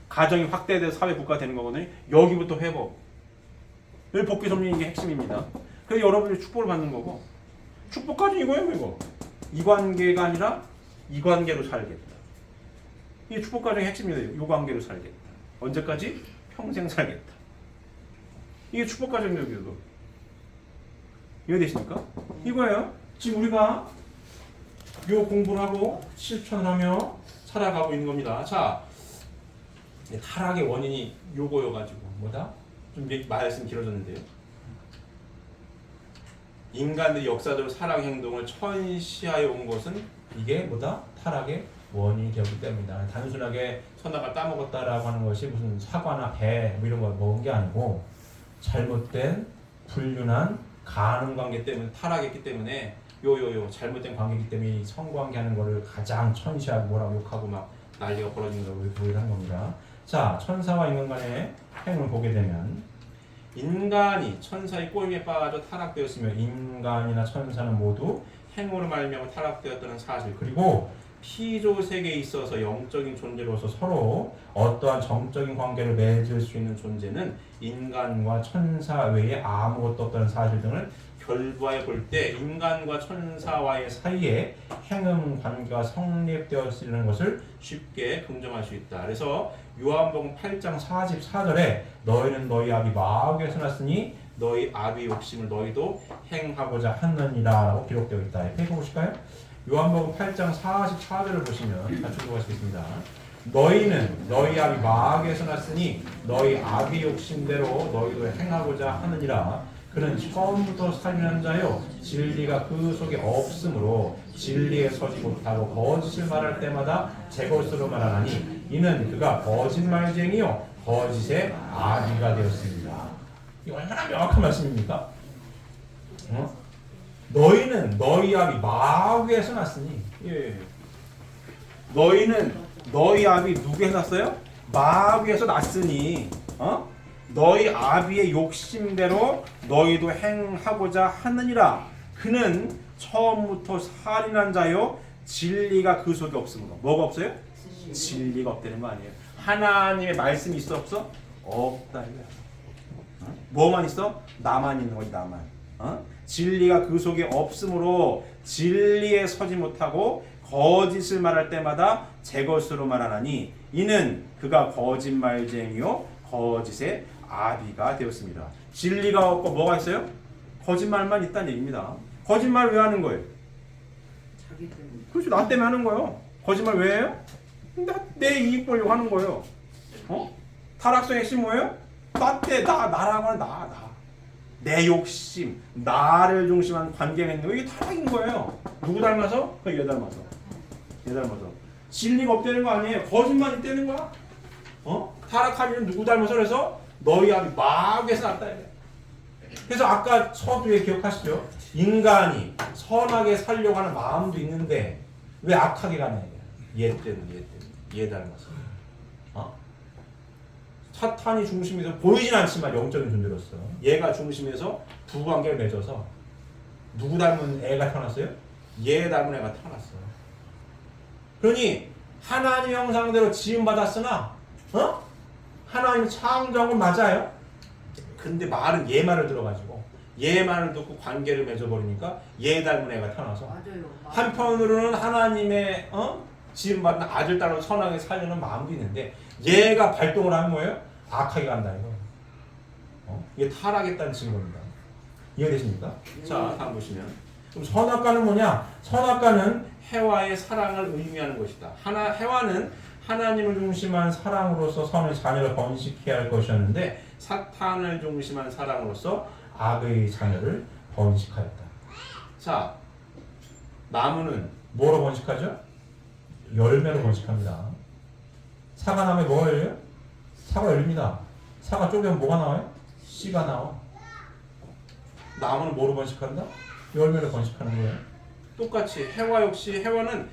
가정이 확대돼서 사회 국가가 되는 거거든요. 여기부터 회복. 여기 복귀 섭리인 게 핵심입니다. 그래서 여러분이 축복을 받는 거고 축복까지 이거예요. 이거. 이 관계가 아니라 이 관계로 살겠다. 이게 축복 과정의 핵심이에요. 이 관계로 살겠다. 언제까지? 평생 살겠다. 이게 축복과정 여기도. 이해되십니까? 이거예요. 지금 우리가 요 공부를 하고 실천을 하며 살아가고 있는 겁니다. 자, 타락의 원인이 요거여가지고 뭐다? 좀 말씀 길어졌는데요. 인간들이 역사적으로 사랑 행동을 천시하여 온 것은 이게 뭐다? 타락의 원인이 되었기 때문이다. 단순하게 선악을 따먹었다라고 하는 것이 무슨 사과나 배 뭐 이런 거 먹은 게 아니고 잘못된 불륜한 가늠 관계 때문에 타락했기 때문에 잘못된 관계이기 때문에 성관계 하는 거를 가장 천시하고 뭐라고 욕하고 막 난리가 벌어진 거라고 보이를 한 겁니다. 자, 천사와 인간 간의 행을 보게 되면 인간이 천사의 꼬임에 빠져 타락되었으며 인간이나 천사는 모두 행으로 말미암아 타락되었다는 사실, 그리고 피조 세계에 있어서 영적인 존재로서 서로 어떠한 정적인 관계를 맺을 수 있는 존재는 인간과 천사 외에 아무것도 없다는 사실 등을 결부하여 볼 때 인간과 천사와의 사이에 행음 관계가 성립되었으리는 것을 쉽게 긍정할 수 있다. 그래서 요한복음 8장 44절에 너희는 너희 아비 마귀에서 났으니 너희 아비 욕심을 너희도 행하고자 하느니라 라고 기록되어 있다. 읽어보실까요? 요한복음 8장 44절을 보시면 같이 읽어보시겠습니다. 너희는 너희 아비 마귀에서 났으니 너희 아비 욕심대로 너희도 행하고자 하느니라. 그는 처음부터 살인한 자요 진리가 그 속에 없으므로 진리에 서지 못하고 거짓을 말할 때마다 제 것으로 말하나니 이는 그가 거짓말쟁이요 거짓의 아비가 되었습니다. 이 얼마나 명확한 말씀입니까? 너희는 너희 아비 마귀에서 났으니, 너희는 너희 아비 누구에서 났어요? 마귀에서 났으니 너희 아비의 욕심대로 너희도 행하고자 하느니라. 그는 처음부터 살인한 자요 진리가 그 속에 없으므로. 뭐가 없어요? 진리가 없다는 거 아니에요. 하나님의 말씀이 있어 없어? 없다 이거야. 뭐만 있어? 나만 있는 거지, 나만. 진리가 그 속에 없으므로 진리에 서지 못하고 거짓을 말할 때마다 제 것으로 말하나니 이는 그가 거짓말쟁이요 거짓의 아비가 되었습니다. 진리가 없고 뭐가 있어요? 거짓말만 있다는 얘기입니다. 거짓말 왜 하는 거예요? 자기 때문에. 그렇죠. 나 때문에 하는 거예요. 거짓말 왜 해요? 내 이익 보려고 하는 거예요. 타락성의 핵심 뭐예요? 나라고 하는 나. 내 욕심, 나를 중심한 관계가 있는 거, 이게 타락인 거예요. 누구 닮아서? 얘 닮아서. 진리가 없다는 거 아니에요. 거짓말이 있다는 거야. 타락하면 누구 닮아서? 그래서 너희 아비 마귀에서 났다. 그래서 아까 서두에 기억하시죠? 인간이 선하게 살려고 하는 마음도 있는데 왜 악하게 가냐. 얘 때문에. 얘 닮아서. 사탄이 중심에서 보이진 않지만 영적인 존재로서 얘가 중심에서 부부관계를 맺어서 누구 닮은 애가 태어났어요? 얘 닮은 애가 태어났어요. 그러니 하나님 형상대로 지음받았으나 하나님 창조한 건 맞아요. 근데 말은 얘 말을 들어가지고 얘 말을 듣고 관계를 맺어버리니까 얘 닮은 애가 태어나서 맞아요. 한편으로는 하나님의 지음받은 아들 딸로 선하게 살려는 마음도 있는데 얘가 발동을 하는 거예요? 악하게 간다 이거. 이게 타락했다는 증거입니다. 이해되십니까? 자, 다음 보시면 그럼 선악과는 뭐냐? 선악과는 해와의 사랑을 의미하는 것이다. 해와는 하나님을 중심한 사랑으로서 선의 자녀를 번식해야 할 것이었는데 사탄을 중심한 사랑으로서 악의 자녀를 번식하였다. 자, 나무는 뭐로 번식하죠? 열매로 번식합니다. 사과나무에 뭐가 열려요? 사과 열립니다. 사과 쪼개면 뭐가 나와요? 씨가 나와. 나무는 뭐로 번식한다? 열매로 번식하는 거예요. 똑같이 해와 역시 해와는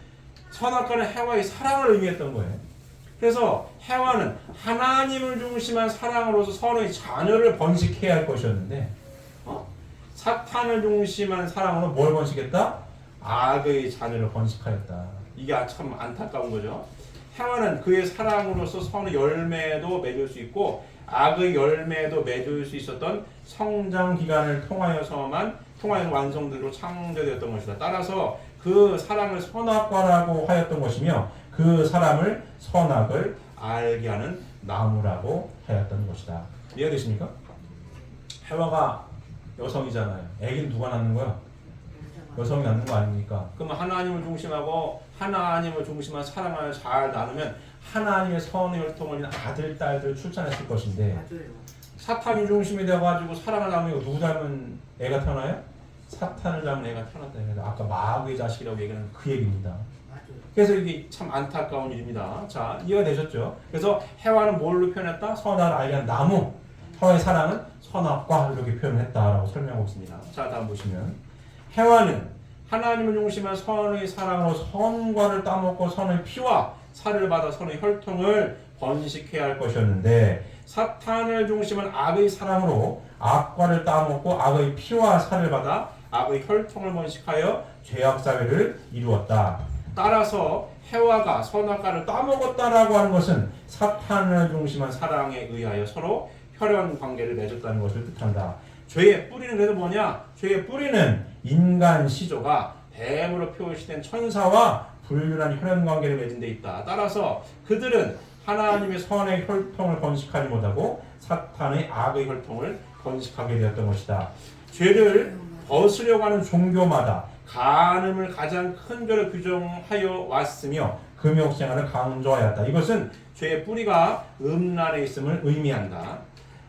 선악과는 해와의 사랑을 의미했던 거예요. 그래서 해와는 하나님을 중심한 사랑으로서 선의 자녀를 번식해야 할 것이었는데 사탄을 중심한 사랑으로 뭘 번식했다? 악의 자녀를 번식하였다. 이게 참 안타까운 거죠. 해와는 그의 사랑으로서 선의 열매도 맺을 수 있고 악의 열매도 맺을 수 있었던 성장 기간을 통하여서 완성들로 창조되었던 것이다. 따라서 그 사랑을 선악과라고 하였던 것이며 그 사람을 선악을 알게 하는 나무라고 하였던 것이다. 이해가 되십니까? 해와가 여성이잖아요. 애기는 누가 낳는 거야? 여성이 낳는 거 아닙니까? 그러면 하나님을 중심하고 하나님을 중심한 사랑을 잘 나누면 하나님의 선의 혈통을 잃은 아들, 딸들을 출산했을 것인데 맞아요. 사탄이 중심이 되어가지고 사랑을 나누고 누구 닮은 애가 태어나요? 사탄을 닮은 애가 태어났다. 아까 마귀의 자식이라고 얘기하는 그 얘기입니다. 맞아요. 그래서 이게 참 안타까운 일입니다. 자, 이해가 되셨죠? 그래서 해와는 뭘로 표현했다? 선악을 알게 한 나무. 해와의 사랑은 선악과 이렇게 표현했다라고 설명하고 있습니다. 자, 다음 보시면 해와는 하나님을 중심한 선의 사랑으로 선과를 따먹고 선의 피와 살을 받아 선의 혈통을 번식해야 할 것이었는데 사탄을 중심한 악의 사랑으로 악과를 따먹고 악의 피와 살을 받아 악의 혈통을 번식하여 죄악 사회를 이루었다. 따라서 해와가 선악과를 따먹었다라고 하는 것은 사탄을 중심한 사랑에 의하여 서로 혈연 관계를 맺었다는 것을 뜻한다. 죄의 뿌리는 그래서 뭐냐? 죄의 뿌리는 인간 시조가 뱀으로 표시된 천사와 불륜한 혈연 관계를 맺은 데 있다. 따라서 그들은 하나님의 선의 혈통을 번식하지 못하고 사탄의 악의 혈통을 번식하게 되었던 것이다. 죄를 벗으려고 하는 종교마다 간음을 가장 큰 죄로 규정하여 왔으며 금욕생활을 강조하였다. 이것은 죄의 뿌리가 음란에 있음을 의미한다.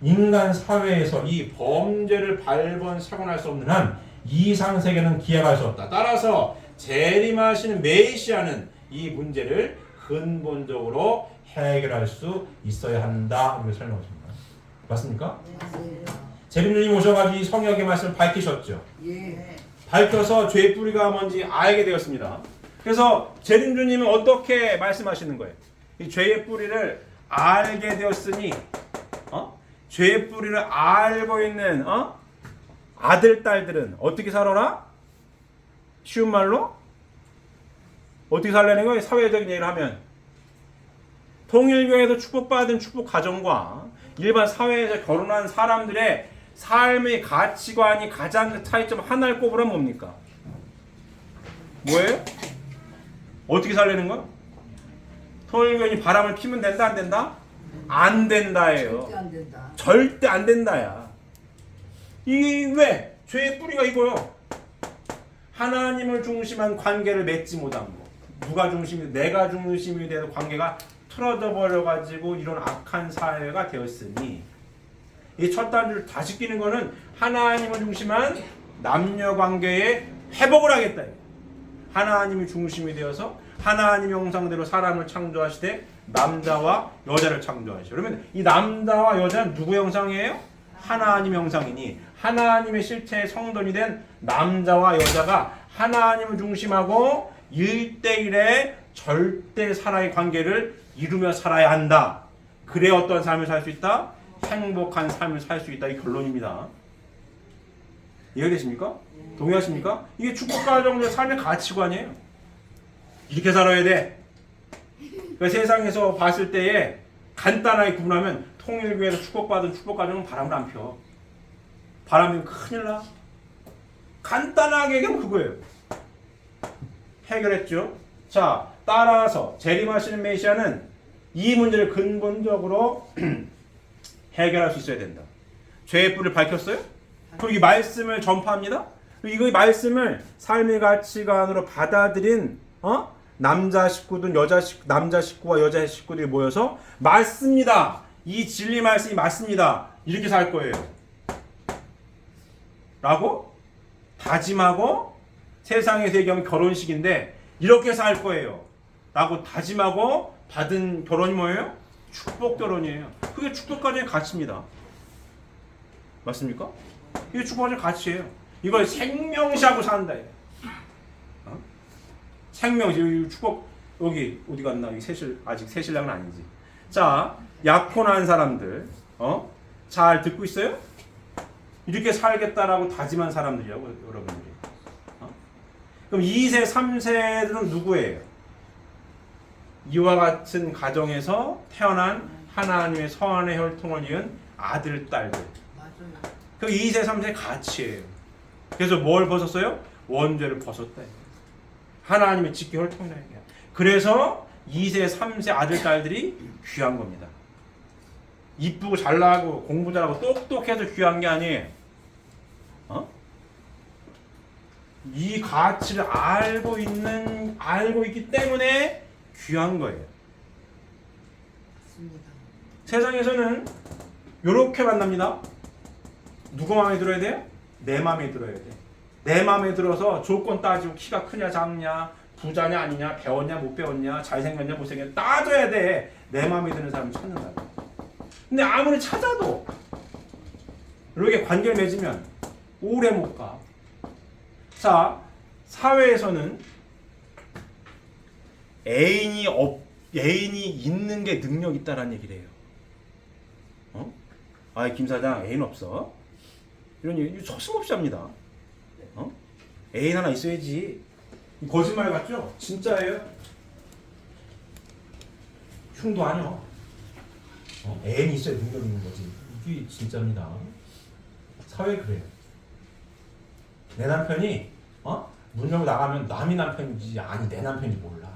인간 사회에서 이 범죄를 발본사건할 수 없는 한 이상세계는 기약할 수 없다. 따라서 재림하시는 메시아는 이 문제를 근본적으로 해결할 수 있어야 한다. 이렇게 설명하십니다. 맞습니까? 맞아요. 재림주님 오셔가지고 이 성역의 말씀을 밝히셨죠. 예. 밝혀서 죄의 뿌리가 뭔지 알게 되었습니다. 그래서 재림주님은 어떻게 말씀하시는 거예요? 이 죄의 뿌리를 알게 되었으니 죄의 뿌리를 알고 있는 아들, 딸들은 어떻게 살아라? 쉬운 말로? 어떻게 살라는 거예요? 사회적인 얘기를 하면 통일교에서 축복받은 축복 가정과 일반 사회에서 결혼한 사람들의 삶의 가치관이 가장 차이점 하나를 꼽으라면 뭡니까? 뭐예요? 어떻게 살라는 거야? 통일교인이 바람을 피면 된다 안 된다? 안 된다예요. 절대 안 된다. 절대 안 된다야. 이게 왜? 죄의 뿌리가 이거요. 하나님을 중심한 관계를 맺지 못한 거. 누가 중심이 내가 중심이 돼서 관계가 틀어져 버려가지고 이런 악한 사회가 되었으니 이 첫 단추를 다시 끼는 거는 하나님을 중심한 남녀 관계의 회복을 하겠다. 하나님이 중심이 되어서 하나님 형상대로 사람을 창조하시되 남자와 여자를 창조하시죠. 그러면 이 남자와 여자는 누구 형상이에요? 하나님 형상이니 하나님의 실체의 성전이 된 남자와 여자가 하나님을 중심하고 1대1의 절대 사랑의 관계를 이루며 살아야 한다. 그래 어떤 삶을 살 수 있다? 행복한 삶을 살 수 있다. 이 결론입니다. 이해되십니까? 동의하십니까? 이게 축복가정의 삶의 가치관이에요. 이렇게 살아야 돼. 그러니까 세상에서 봤을 때에 간단하게 구분하면 통일교에서 축복받은 축복가정은 바람을 안 펴. 바람이면 큰일 나. 간단하게 얘기하면 그거예요. 해결했죠. 자, 따라서 재림하시는 메시아는 이 문제를 근본적으로 해결할 수 있어야 된다. 죄의 뿌리를 밝혔어요? 그리고 이 말씀을 전파합니다. 그리고 이 말씀을 삶의 가치관으로 받아들인 남자 식구든 남자 식구와 여자 식구들이 모여서 맞습니다. 이 진리 말씀이 맞습니다. 이렇게 살 거예요. 라고 다짐하고 세상에서 얘기하면 결혼식인데 이렇게 살 거예요. 라고 다짐하고 받은 결혼이 뭐예요? 축복 결혼이에요. 그게 축복까지의 가치입니다. 맞습니까? 이게 축복까지의 가치예요. 이걸 생명시하고 산다. 생명시 축복 여기 어디 갔나? 아직 새신랑은 아니지. 자, 약혼한 사람들 잘 듣고 있어요? 이렇게 살겠다라고 다짐한 사람들이라고 여러분들이. 그럼 2세, 3세들은 누구예요? 이와 같은 가정에서 태어난 하나님의 선의 혈통을 이은 아들, 딸들. 맞아요. 그 2세, 3세 가치예요. 그래서 뭘 벗었어요? 원죄를 벗었다. 하나님의 직계 혈통이라 얘기야. 그래서 2세, 3세 아들, 딸들이 귀한 겁니다. 이쁘고 잘나고 공부 잘하고 똑똑해서 귀한 게 아니에요. 이 가치를 알고 있기 때문에 귀한 거예요. 맞습니다. 세상에서는 이렇게 만납니다. 누구 마음에 들어야 돼요? 내 마음에 들어야 돼. 내 마음에 들어서 조건 따지고 키가 크냐 작냐, 부자냐 아니냐, 배웠냐 못 배웠냐, 잘생겼냐 못생겼냐 따져야 돼. 내 마음에 드는 사람을 찾는다고. 근데 아무리 찾아도 이렇게 관계를 맺으면 오래 못 가. 자, 사회에서는 애인이 있는 게 능력 있다라는 얘기를 해요. 김 사장 애인 없어? 이런 얘기 서슴없이 합니다. 애인 하나 있어야지. 거짓말 같죠? 진짜예요. 흉도 아니야. 애인이 있어야 능력 있는 거지. 이게 진짜입니다. 사회 그래요. 내 남편이 문 열고 나가면 남이 남편인지 아니 내 남편인지 몰라.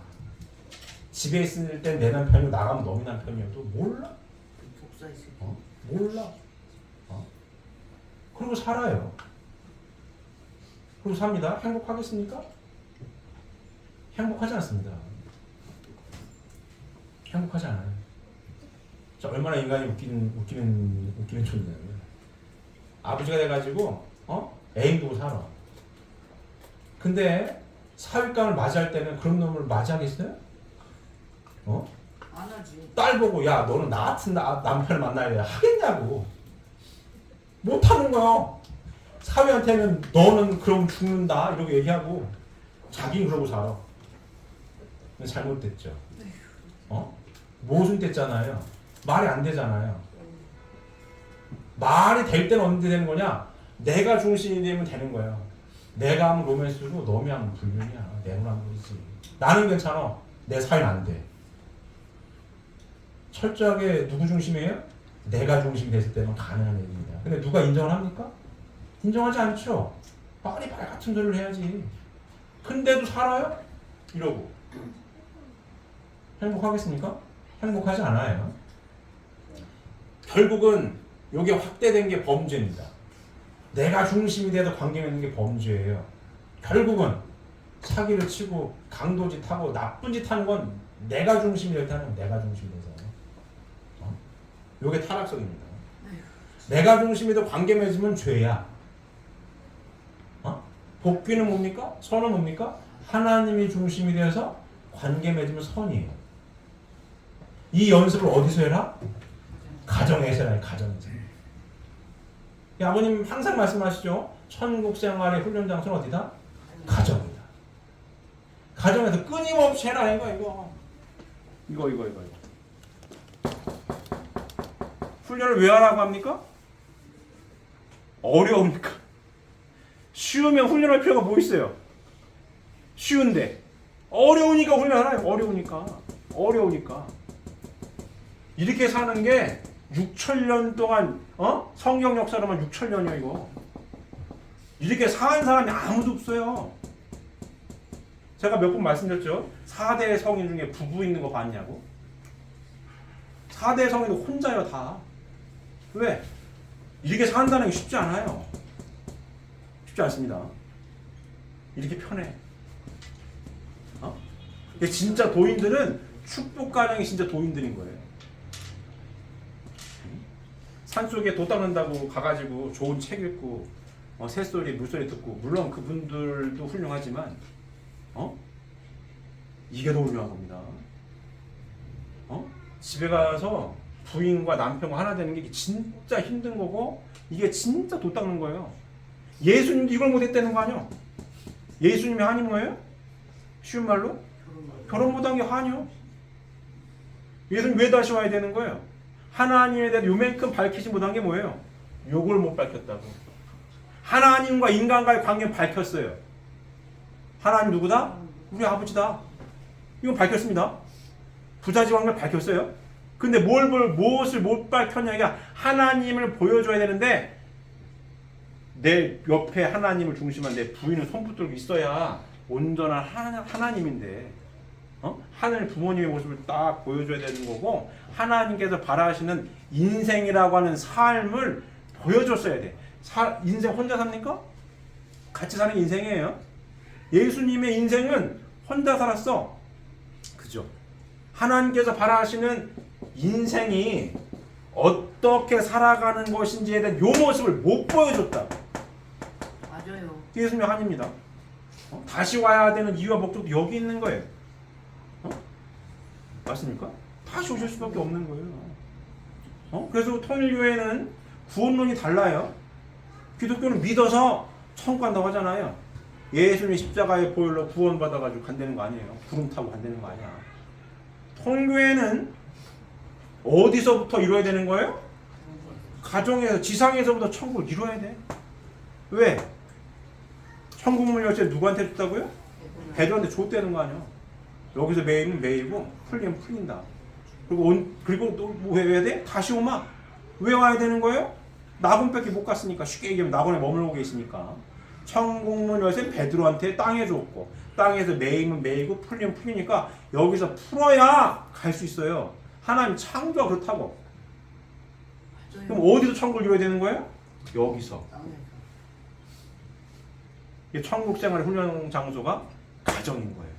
집에 있을 땐 내 남편이고 나가면 너미 남편이어도 몰라. 독사이시. 몰라. 그리고 살아요. 그리고 삽니다. 행복하겠습니까? 행복하지 않습니다. 행복하지 않아요. 자, 얼마나 인간이 웃기는 존재냐면 아버지가 돼가지고 애인 두고 살아. 근데 사윗감을 맞이할 때는 그런 놈을 맞이하겠어요? 안 하지. 딸 보고 야 너는 나 같은 남편을 만나야 돼 하겠냐고. 못하는 거야. 사위한테는 너는 그럼 죽는다 이렇게 얘기하고 자기는 그러고 살아. 잘못됐죠. 모순됐잖아요. 말이 안 되잖아요. 말이 될 때는 언제 되는 거냐? 내가 중심이 되면 되는 거예요. 내가 하면 로맨스고 너미 하면 불륜이야. 내가 하면 그렇지. 나는 괜찮아. 내 사위는 안 돼. 철저하게 누구 중심이에요? 내가 중심이 됐을 때는 가능한 얘기입니다. 근데 누가 인정을 합니까? 인정하지 않죠. 빨리 말 같은 소리를 해야지. 근데도 살아요? 이러고. 행복하겠습니까? 행복하지 않아요. 결국은 이게 확대된 게 범죄입니다. 내가 중심이 돼서 관계 맺는 게 범죄예요. 결국은 사기를 치고 강도짓 하고 나쁜 짓 하는 건 내가 중심이 될 때는 내가 중심이 돼서 이게 타락성입니다. 내가 중심이 돼서 관계 맺으면 죄야. 복귀는 뭡니까? 선은 뭡니까? 하나님이 중심이 되어서 관계 맺으면 선이에요. 이 연습을 어디서 해라? 가정에서 해라. 가정에서. 아버님 항상 말씀하시죠. 천국 생활의 훈련 장소는 어디다? 가정이다. 가정에서 끊임없이 해라 이거. 훈련을 왜 하라고 합니까? 어려우니까. 쉬우면 훈련할 필요가 뭐 있어요? 쉬운데 어려우니까 훈련하라요. 어려우니까. 이렇게 사는 게 6,000년 동안 성경 역사로만 6,000년이요 이거. 이렇게 사는 사람이 아무도 없어요. 제가 몇 번 말씀드렸죠. 4대 성인 중에 부부 있는 거 봤냐고. 4대 성인은 혼자요 다. 왜? 이렇게 산다는 게 쉽지 않아요. 쉽지 않습니다. 이렇게 편해. 근데 진짜 도인들은 축복 가정이 진짜 도인들인 거예요. 산속에 도 닦는다고 가가지고 좋은 책 읽고 새소리 물소리 듣고 물론 그분들도 훌륭하지만 이게 더 훌륭한 겁니다. 집에 가서 부인과 남편과 하나 되는 게 진짜 힘든 거고 이게 진짜 도 닦는 거예요. 예수님도 이걸 못했다는 거 아니야? 예수님의 한이 뭐예요? 쉬운 말로? 결혼 못한 게 한이요. 예수님 왜 다시 와야 되는 거예요? 하나님에 대해 요만큼 밝히지 못한 게 뭐예요? 요걸 못 밝혔다고. 하나님과 인간과의 관계는 밝혔어요. 하나님 누구다? 우리 아버지다. 이건 밝혔습니다. 부자지 관계를 밝혔어요. 근데 무엇을 못 밝혔냐가 하나님을 보여줘야 되는데 내 옆에 하나님을 중심한 내 부인은 손붙들고 있어야 온전한 하나님인데 하늘 부모님의 모습을 딱 보여줘야 되는 거고 하나님께서 바라시는 인생이라고 하는 삶을 보여줬어야 돼. 인생 혼자 삽니까? 같이 사는 인생이에요. 예수님의 인생은 혼자 살았어. 그죠? 하나님께서 바라시는 인생이 어떻게 살아가는 것인지에 대한 요 모습을 못 보여줬다. 맞아요. 예수님이 아닙니다. 다시 와야 되는 이유와 목적도 여기 있는 거예요. 맞습니까? 다시 오실 수밖에 없는 거예요. 그래서 통일교회는 구원론이 달라요. 기독교는 믿어서 천국 간다고 하잖아요. 예수님이 십자가의 보혈로 구원받아가지고 간다는 거 아니에요. 구름 타고 간다는 거 아니야. 통교회는 어디서부터 이루어야 되는 거예요? 가정에서, 지상에서부터 천국을 이루어야 돼. 왜? 천국문 열쇠 누구한테 줬다고요? 베드로한테 줬다는 거 아니야. 여기서 매이면 매이고 풀리면 풀린다. 그리고 또 뭐 해야 돼? 다시 오마. 왜 와야 되는 거예요? 낙원밖에 못 갔으니까. 쉽게 얘기하면 낙원에 머물고 계시니까. 천국문 열쇠 베드로한테 땅에 줬고 땅에서 매이면 매이고 풀리면 풀리니까 여기서 풀어야 갈 수 있어요. 하나님 창조가 그렇다고. 맞아요. 그럼 어디서 천국을 이루어야 되는 거예요? 여기서. 이 천국 생활의 훈련 장소가 가정인 거예요.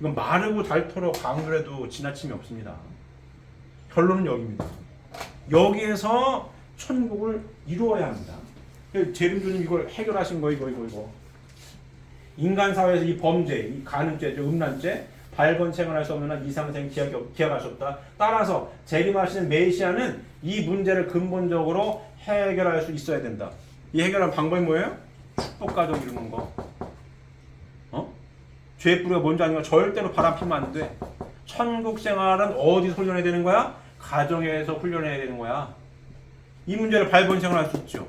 이건 마르고 닳도록 강조해도 지나침이 없습니다. 결론은 여기입니다. 여기에서 천국을 이루어야 합니다. 재림주님 이걸 해결하신 거 이거. 인간 사회에서 이 범죄, 이 간음죄, 음란죄, 발번 생활할 수 없는 한 이상생 기약할 수 없다. 따라서 재림하시는 메시아는 이 문제를 근본적으로 해결할 수 있어야 된다. 이 해결하는 방법이 뭐예요? 축복가정 이루는 거. 죄의 뿌리가 뭔지 아니면 절대로 바람 피면 안 돼. 천국 생활은 어디서 훈련해야 되는 거야? 가정에서 훈련해야 되는 거야. 이 문제를 발번 생활할 수 있죠.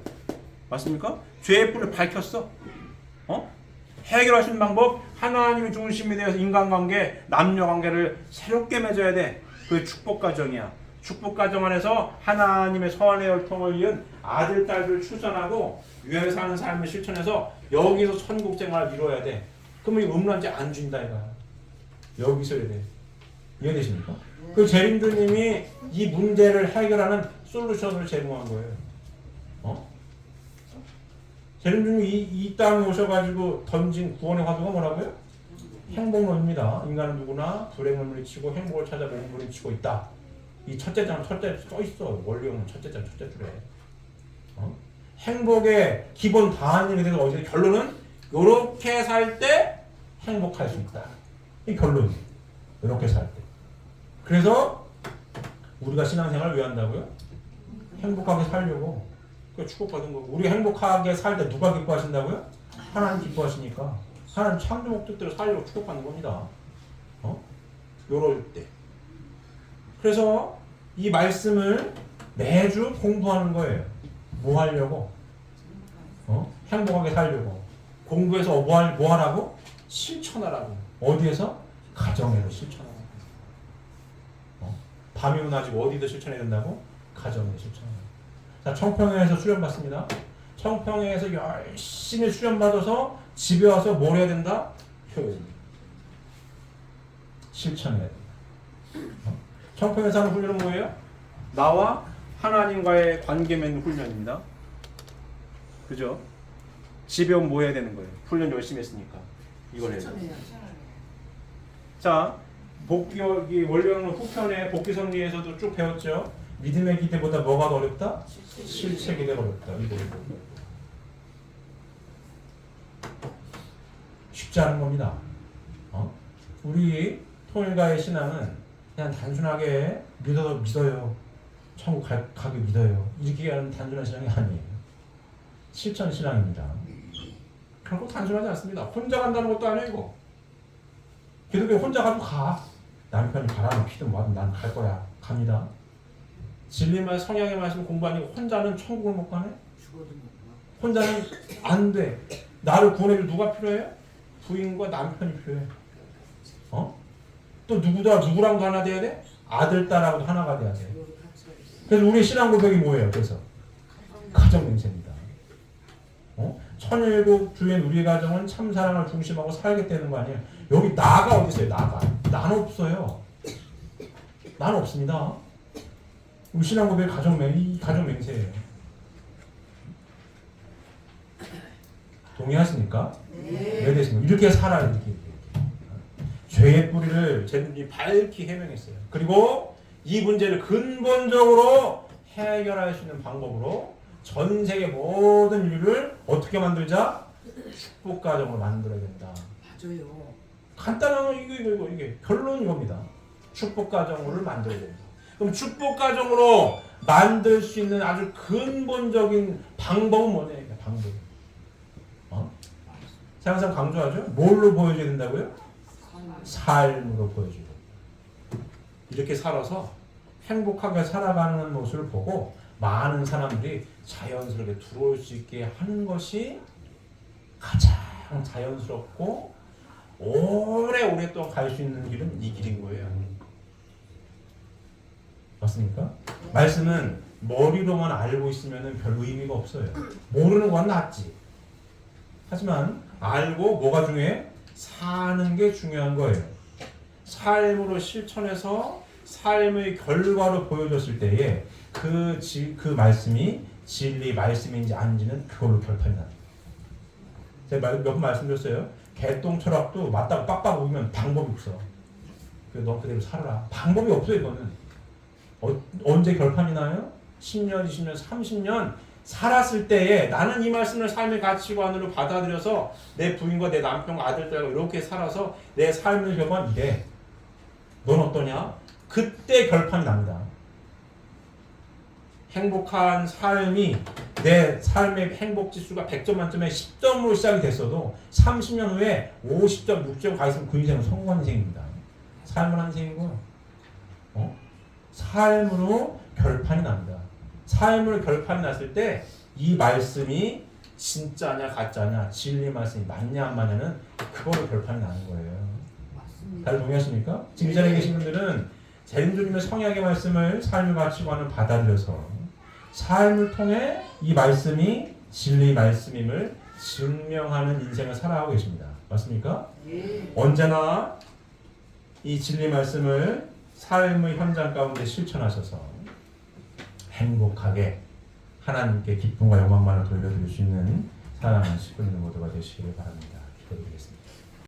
맞습니까? 죄의 뿌리를 밝혔어. 해결할 수 있는 방법, 하나님의 중심이 되어서 인간관계, 남녀관계를 새롭게 맺어야 돼. 그게 축복가정이야. 축복가정 안에서 하나님의 선의 혈통을 이은 아들, 딸을 출산하고 유해 사는 삶을 실천해서 여기서 천국 생활을 이루어야 돼. 그러면 이 음란죄 안 준다 이거야. 여기서 해야 돼. 이해되십니까? 그 재림주님이 이 문제를 해결하는 솔루션을 제공한 거예요. 재림주님이 이 땅에 오셔가지고 던진 구원의 화두가 뭐라고요? 행복론입니다. 인간은 누구나 불행을 물리치고 행복을 찾아 몸부림치고 있다. 이 첫째 장 첫째 써있어. 원리용은 첫째 장 첫째 줄에. 행복의 기본 단위에 대해서 어제 결론은 요렇게 살 때 행복할 수 있다. 이 결론이 요렇게 살 때. 그래서 우리가 신앙생활을 왜 한다고요? 행복하게 살려고. 그 축복받은 거고. 우리 행복하게 살 때 누가 기뻐하신다고요? 하나님 기뻐하시니까. 하나님 창조 목적대로 살려고 축복받는 겁니다. 요럴 때. 그래서 이 말씀을 매주 공부하는 거예요. 뭐 하려고? 행복하게 살려고. 공부해서 뭐 하라고? 실천하라고. 어디에서? 가정에서 실천하라고. 밤이고 낮이고 어디서 실천해야 된다고? 가정에서 실천하라고. 자, 청평에서 수련받습니다. 청평에서 열심히 수련받아서 집에 와서 뭘 해야 된다? 효율. 실천해야 된다. 청평에서 하는 훈련은 뭐예요? 나와 하나님과의 관계 맺는 훈련입니다. 그죠? 집에 오면 뭐 해야 되는 거예요? 훈련 열심히 했으니까. 이걸 해야 돼요. 자, 복귀 원령 후편의 복귀 성리에서도 쭉 배웠죠. 믿음의 기대보다 뭐가 더 어렵다? 실체 기대가 어렵다. 이거. 쉽지 않은 겁니다. 우리 통일가의 신앙은 그냥 단순하게 믿어요. 천국 가게 믿어요. 이렇게 하는 단순한 신앙이 아니에요. 실천 신앙입니다. 결국 단순하지 않습니다. 혼자 간다는 것도 아니고. 기독교 혼자 가도 가. 남편이 바람을 피든 뭐하든 난 갈 거야. 갑니다. 진리만 성향의 말씀 공부 아니고 혼자는 천국을 못 가네? 혼자는 안 돼. 나를 구원해줄 누가 필요해요? 부인과 남편이 필요해. 또 누구랑도 하나 돼야 돼? 아들, 딸하고도 하나가 돼야 돼. 그래서 우리 신앙 고백이 뭐예요? 그래서 가정 인생입니다. 천일국 주인 우리 가정은 참 사랑을 중심하고 살겠다는 거 아니에요? 여기 나가 어디 있어요? 나가. 나는 없어요. 나는 없습니다. 우리 신앙고백 이 가정 맹세예요. 동의하십니까? 네. 왜 되십니까? 이렇게 살아야 이렇게. 죄의 뿌리를 제자들이 밝히 해명했어요. 그리고 이 문제를 근본적으로 해결할 수 있는 방법으로 전 세계 모든 인류를 어떻게 만들자? 축복 가정으로 만들어야 된다. 맞아요. 간단한 이게 결론 이겁니다. 축복 가정으로 만들어야 된다. 그럼 축복 가정으로 만들 수 있는 아주 근본적인 방법은 뭐냐? 방법. 제가 항상 강조하죠. 뭘로 보여줘야 된다고요? 삶으로 보여주고. 이렇게 살아서 행복하게 살아가는 모습을 보고 많은 사람들이 자연스럽게 들어올 수 있게 하는 것이 가장 자연스럽고 오랫동안 갈 수 있는 길은 이 길인 거예요. 맞습니까? 말씀은 머리로만 알고 있으면 별 의미가 없어요. 모르는 건 낫지. 하지만 알고 뭐가 중요해? 사는 게 중요한 거예요. 삶으로 실천해서 삶의 결과로 보여줬을 때에 그 말씀이 진리 말씀인지 아닌지는 그걸로 결판이 납니다. 제가 몇 번 말씀드렸어요. 개똥 철학도 맞다고 빡빡 우기면 방법이 없어. 너 그대로 살아라. 방법이 없어요. 이거는. 언제 결판이 나요? 10년, 20년, 30년 살았을 때에 나는 이 말씀을 삶의 가치관으로 받아들여서 내 부인과 내 남편과 아들들과 이렇게 살아서 내 삶의 결과는 이래. 넌 어떠냐? 그때 결판이 납니다. 행복한 삶이 내 삶의 행복지수가 100점 만점에 10점으로 시작이 됐어도 30년 후에 50점, 6점 가 있으면 그 인생은 성공한 인생입니다. 삶은 한 인생이고 삶으로 결판이 납니다. 삶으로 결판이 났을 때 이 말씀이 진짜냐 가짜냐 진리 말씀이 맞냐 안 맞냐는 그거로 결판이 나는 거예요. 맞습니다. 다들 동의하십니까? 지금 이 자리에 계신 분들은 제림주님의 성약의 말씀을 삶의 가치관을 받아들여서 삶을 통해 이 말씀이 진리 말씀임을 증명하는 인생을 살아가고 계십니다. 맞습니까? 예. 언제나 이 진리 말씀을 삶의 현장 가운데 실천하셔서 행복하게 하나님께 기쁨과 영광만을 돌려드릴 수 있는 사랑하는 식구들 모두가 되시기를 바랍니다. 기도드리겠습니다.